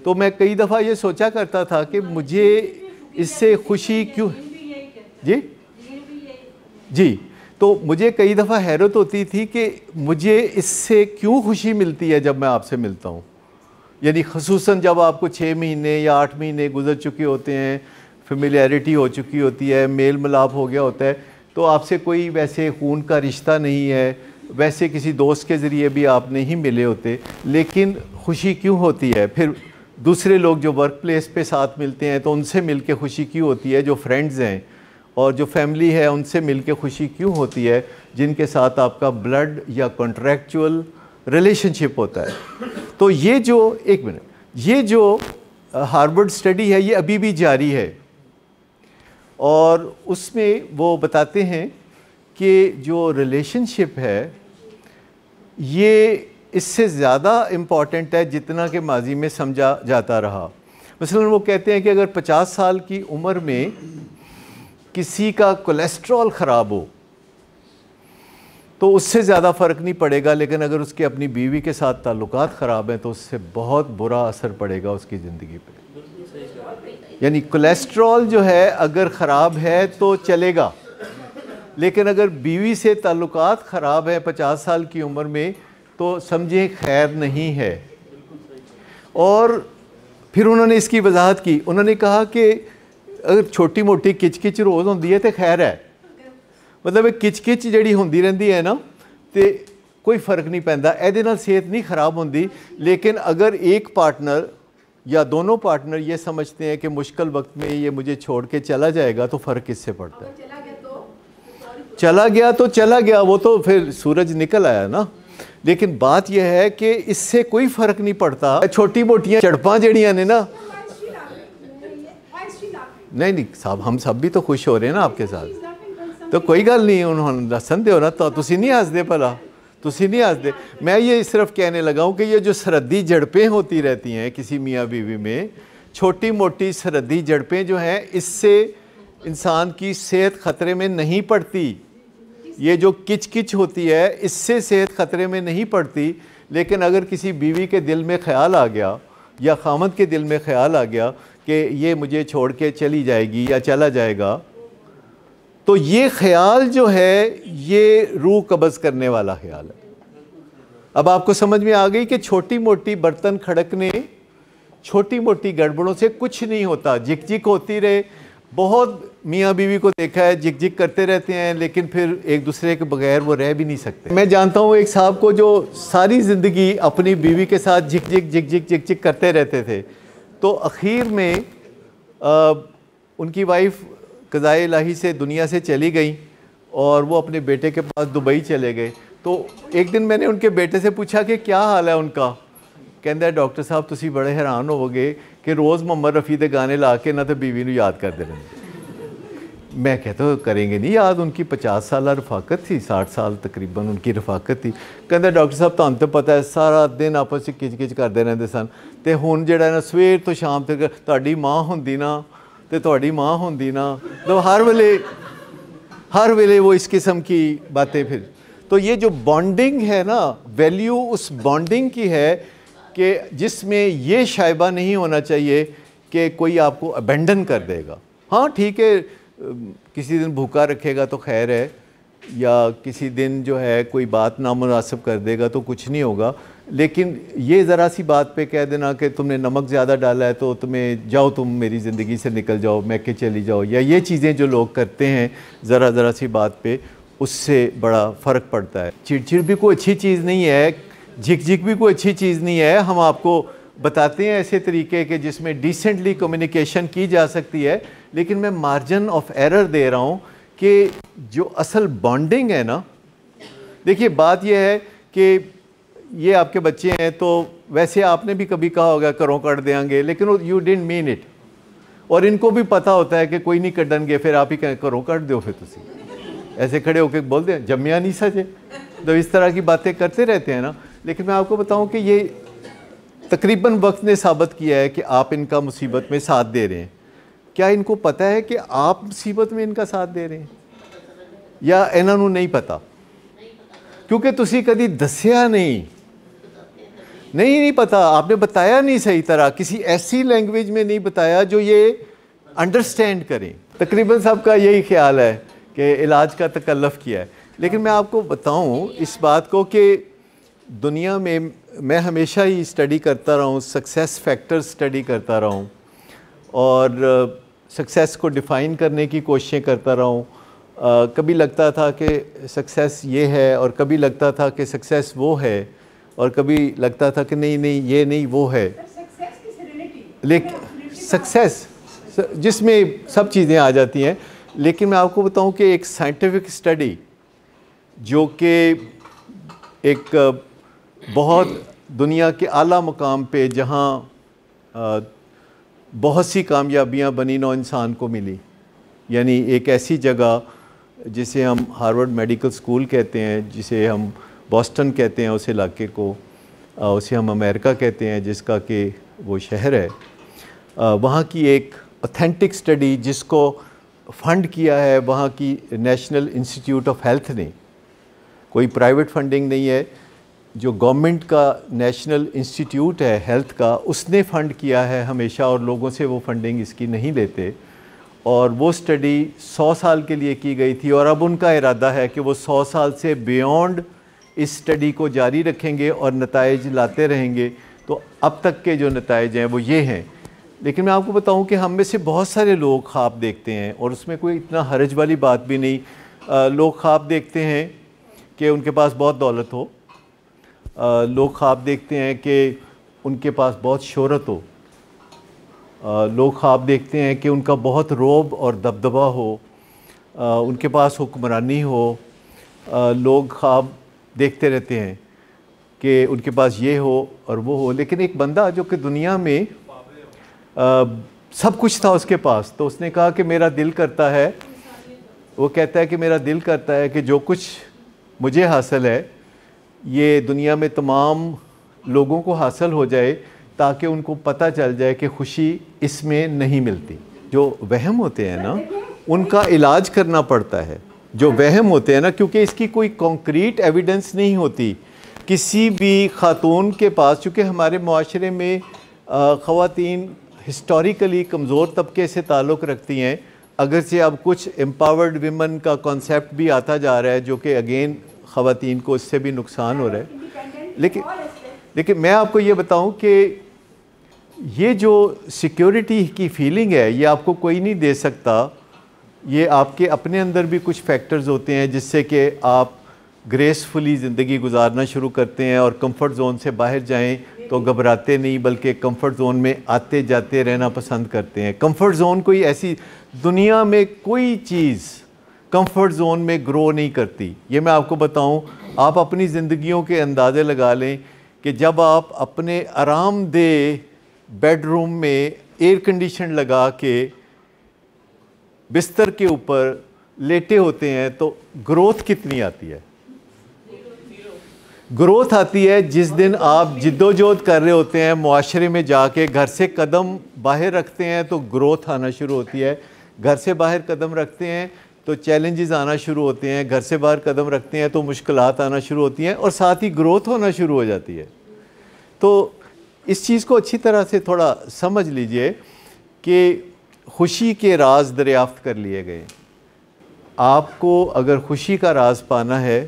तो मैं कई दफ़ा ये सोचा करता था कि मुझे इससे खुशी क्यों, जी, तो मुझे कई दफ़ा हैरत होती थी कि मुझे इससे क्यों खुशी मिलती है जब मैं आपसे मिलता हूँ। यानी ख़ुसूसन जब आपको 6 महीने या 8 महीने गुजर चुके होते हैं, फेमिलियरिटी हो चुकी होती है, मेल मिलाप हो गया होता है, तो आपसे कोई वैसे खून का रिश्ता नहीं है, वैसे किसी दोस्त के ज़रिए भी आप नहीं मिले होते, लेकिन खुशी क्यों होती है। फिर दूसरे लोग जो वर्क प्लेस पे साथ मिलते हैं तो उनसे मिल के खुशी क्यों होती है, जो फ्रेंड्स हैं, और जो फैमिली है उनसे मिल के खुशी क्यों होती है, जिनके साथ आपका ब्लड या कॉन्ट्रैक्चुअल रिलेशनशिप होता है। तो ये जो, एक मिनट, ये जो हार्वर्ड स्टडी है ये अभी भी जारी है, और उसमें वो बताते हैं कि जो रिलेशनशिप है ये इससे ज़्यादा इम्पॉर्टेंट है जितना कि माजी में समझा जाता रहा। मसलन वो कहते हैं कि अगर 50 साल की उम्र में किसी का कोलेस्ट्रॉल ख़राब हो तो उससे ज़्यादा फ़र्क नहीं पड़ेगा, लेकिन अगर उसके अपनी बीवी के साथ ताल्लुकात ख़राब हैं तो उससे बहुत बुरा असर पड़ेगा उसकी ज़िंदगी पे। यानी कोलेस्ट्रॉल जो है अगर ख़राब है तो चलेगा, लेकिन अगर बीवी से ताल्लुकात ख़राब है 50 साल की उम्र में तो समझें खैर नहीं है। और फिर उन्होंने इसकी वजाहत की, उन्होंने कहा कि अगर छोटी मोटी किच रोज़ होती है तो खैर है, मतलब किच जिहड़ी होंदी रहिंदी है ना, तो कोई फ़र्क नहीं पैंदा, इहदे नाल सेहत नहीं ख़राब होंदी। लेकिन अगर एक पार्टनर या दोनों पार्टनर ये समझते हैं कि मुश्किल वक्त में ये मुझे छोड़ के चला जाएगा, तो फ़र्क किससे पड़ता है? चला गया तो चला गया, वो तो फिर सूरज निकल आया ना। लेकिन बात यह है कि इससे कोई फ़र्क नहीं पड़ता। छोटी मोटियाँ झड़पां जड़ियाँ ने ना, नहीं साहब, हम सब भी तो खुश हो रहे हैं ना आपके साथ, तो कोई गल नहीं, उन्होंने हसन दो ना, तो तुसी नहीं हंसदे भला, तुसी नहीं हंसदे। मैं ये सिर्फ कहने लगा हूँ कि ये जो सरहदी झड़पें होती रहती हैं किसी मियाँ बीवी में, छोटी मोटी सरहदी झड़पें जो हैं, इससे इंसान की सेहत ख़तरे में नहीं पड़ती। ये जो किच किच होती है इससे सेहत ख़तरे में नहीं पड़ती। लेकिन अगर किसी बीवी के दिल में ख़्याल आ गया या खामद के दिल में ख़्याल आ गया कि ये मुझे छोड़ के चली जाएगी या चला जाएगा, तो ये ख्याल जो है ये रूह कब्ज़ करने वाला ख्याल है। अब आपको समझ में आ गई कि छोटी मोटी बर्तन खड़कने, छोटी मोटी गड़बड़ों से कुछ नहीं होता। झिक झिक होती रहे, बहुत मियाँ बीवी को देखा है झिक झिक करते रहते हैं, लेकिन फिर एक दूसरे के बगैर वो रह भी नहीं सकते। मैं जानता हूँ एक साहब को जो सारी ज़िंदगी अपनी बीवी के साथ झिक झिक करते रहते थे, तो आखिर में उनकी वाइफ क़ज़ाए इलाही से दुनिया से चली गई और वो अपने बेटे के पास दुबई चले गए। तो एक दिन मैंने उनके बेटे से पूछा कि क्या हाल है उनका। कहता है डॉक्टर साहब तुसी बड़े हैरान होवोगे कि रोज़ मोहम्मद रफ़ी के गाने ला के ना तो बीवी नूं याद करते रहेंगे। मैं कहता करेंगे नहीं याद, उनकी 50 साल रफाकत थी, 60 साल तकरीबन उनकी रफाकत थी। कहता डॉक्टर साहब तुहानूं तो पता है सारा दिन आपस में किच किच करते रहते सन, ते हुण जिहड़ा ना सवेर तो शाम तक तुहाडी माँ हुंदी ना ते तुहाडी माँ हुंदी ना, तो हर वेले वो इस किस्म की बातें। फिर तो ये जो बॉन्डिंग है ना, वैल्यू उस बॉन्डिंग की है कि जिसमें ये शायबा नहीं होना चाहिए कि कोई आपको अबेंडन कर देगा। हाँ ठीक है, किसी दिन भूखा रखेगा तो खैर है, या किसी दिन जो है कोई बात नामुनासिब कर देगा तो कुछ नहीं होगा। लेकिन ये ज़रा सी बात पे कह देना कि तुमने नमक ज़्यादा डाला है तो तुम्हें जाओ, तुम मेरी ज़िंदगी से निकल जाओ, मैके चली जाओ, या ये चीज़ें जो लोग करते हैं ज़रा सी बात पे, उससे बड़ा फ़र्क पड़ता है। चिड़चिड़ भी कोई अच्छी चीज़ नहीं है, झिक झिक भी कोई अच्छी चीज़ नहीं है। हम आपको बताते हैं ऐसे तरीके के जिसमें डिसेंटली कम्युनिकेशन की जा सकती है, लेकिन मैं मार्जिन ऑफ एरर दे रहा हूँ कि जो असल बॉन्डिंग है ना, देखिए बात यह है कि ये आपके बच्चे हैं तो वैसे आपने भी कभी कहा होगा घरों कट देंगे, लेकिन यू डिडंट मीन इट, और इनको भी पता होता है कि कोई नहीं कटनगे, फिर आप ही कहें घरों कट दो, फिर तुसी ऐसे खड़े होकर बोल दें जम्मिया नहीं सजे, तो इस तरह की बातें करते रहते हैं ना। लेकिन मैं आपको बताऊं कि ये तकरीबन वक्त ने साबित किया है कि आप इनका मुसीबत में साथ दे रहे हैं। क्या इनको पता है कि आप मुसीबत में इनका साथ दे रहे हैं, या इन्होंने नहीं पता? क्योंकि तुसी कभी दसिया नहीं पता, आपने बताया नहीं सही तरह, किसी ऐसी लैंग्वेज में नहीं बताया जो ये अंडरस्टैंड करें। तकरीबन सबका यही ख्याल है कि इलाज का तकल्लुफ़ किया है। लेकिन मैं आपको बताऊं इस बात को कि दुनिया में मैं हमेशा ही स्टडी करता रहा हूँ, सक्सेस फैक्टर्स स्टडी करता रहा हूँ, और सक्सेस को डिफ़ाइन करने की कोशिशें करता रहा हूँ। कभी लगता था कि सक्सेस ये है, और कभी लगता था कि सक्सेस वो है, और कभी लगता था कि नहीं ये नहीं वो है। लेकिन सक्सेस जिसमें सब चीज़ें आ जाती हैं। लेकिन मैं आपको बताऊं कि एक साइंटिफिक स्टडी जो कि एक बहुत दुनिया के आला मुकाम पे, जहां बहुत सी कामयाबियां बनी नौ इंसान को मिली, यानी एक ऐसी जगह जिसे हम हार्वर्ड मेडिकल स्कूल कहते हैं, जिसे हम बॉस्टन कहते हैं उस इलाके को, उसे हम अमेरिका कहते हैं जिसका कि वो शहर है, वहाँ की एक ऑथेंटिक स्टडी जिसको फ़ंड किया है वहाँ की नेशनल इंस्टीट्यूट ऑफ हेल्थ ने, कोई प्राइवेट फंडिंग नहीं है, जो गवर्नमेंट का नेशनल इंस्टीट्यूट है हेल्थ का, उसने फ़ंड किया है हमेशा, और लोगों से वो फंडिंग इसकी नहीं लेते। और वो स्टडी 100 साल के लिए की गई थी, और अब उनका इरादा है कि वो 100 साल से बियॉन्ड इस स्टडी को जारी रखेंगे और नताइज लाते रहेंगे। तो अब तक के जो नताइज हैं वो ये हैं। लेकिन मैं आपको बताऊं कि हम में से बहुत सारे लोग ख्वाब देखते हैं, और उसमें कोई इतना हर्ज वाली बात भी नहीं। लोग ख्वाब देखते हैं कि उनके पास बहुत दौलत हो, लोग ख्वाब देखते हैं कि उनके पास बहुत शोहरत हो, लोग ख्वाब देखते हैं कि उनका बहुत रोब और दबदबा हो, उनके पास हुक्मरानी हो। लोग ख्वाब देखते रहते हैं कि उनके पास ये हो और वो हो। लेकिन एक बंदा जो कि दुनिया में सब कुछ था उसके पास, तो उसने कहा कि मेरा दिल करता है, वो कहता है कि मेरा दिल करता है कि जो कुछ मुझे हासिल है ये दुनिया में तमाम लोगों को हासिल हो जाए, ताकि उनको पता चल जाए कि खुशी इसमें नहीं मिलती। जो वहम होते हैं ना, उनका इलाज करना पड़ता है। जो वहम होते हैं ना, क्योंकि इसकी कोई कॉन्क्रीट एविडेंस नहीं होती किसी भी खातून के पास। चूँकि हमारे माशरे में ख़वातीन हिस्टोरिकली कमज़ोर तबके से ताल्लुक़ रखती हैं, अगरचे अब कुछ एम्पावर्ड विमन का कॉन्सेप्ट भी आता जा रहा है, जो कि अगेन ख़वातीन को इससे भी नुकसान हो रहा है। लेकिन मैं आपको ये बताऊं कि ये जो सिक्योरिटी की फीलिंग है, ये आपको कोई नहीं दे सकता। ये आपके अपने अंदर भी कुछ फैक्टर्स होते हैं जिससे कि आप ग्रेसफुली ज़िंदगी गुजारना शुरू करते हैं और कंफर्ट ज़ोन से बाहर जाएं तो घबराते नहीं, बल्कि कंफर्ट ज़ोन में आते जाते रहना पसंद करते हैं। कंफर्ट ज़ोन कोई ऐसी, दुनिया में कोई चीज़ कंफर्ट ज़ोन में ग्रो नहीं करती। ये मैं आपको बताऊं, आप अपनी ज़िंदगियों के अंदाज़े लगा लें कि जब आप अपने आरामदेह बेडरूम में एयर कंडीशन लगा के बिस्तर के ऊपर लेटे होते हैं तो ग्रोथ कितनी आती है? ग्रोथ आती है जिस दिन आप जिद्दोजहद कर रहे होते हैं, मुआशरे में जाके घर से कदम बाहर रखते हैं तो ग्रोथ आना शुरू होती है। घर से बाहर कदम रखते हैं तो चैलेंजेस आना शुरू होते हैं, घर से बाहर कदम रखते हैं तो मुश्किलात आना शुरू होती हैं और साथ ही ग्रोथ होना शुरू हो जाती है। तो इस चीज़ को अच्छी तरह से थोड़ा समझ लीजिए कि खुशी के राज दरियाफ्त कर लिए गए। आपको अगर खुशी का राज पाना है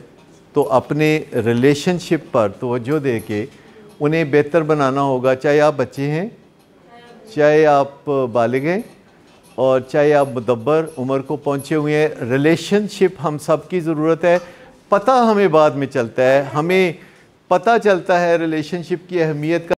तो अपने रिलेशनशिप पर तवज्जो दे के उन्हें बेहतर बनाना होगा, चाहे आप बच्चे हैं, चाहे आप बालिग हैं और चाहे आप मुदब्बर उम्र को पहुँचे हुए हैं। रिलेशनशिप हम सब की ज़रूरत है। पता हमें बाद में चलता है, हमें पता चलता है रिलेशनशिप की अहमियत का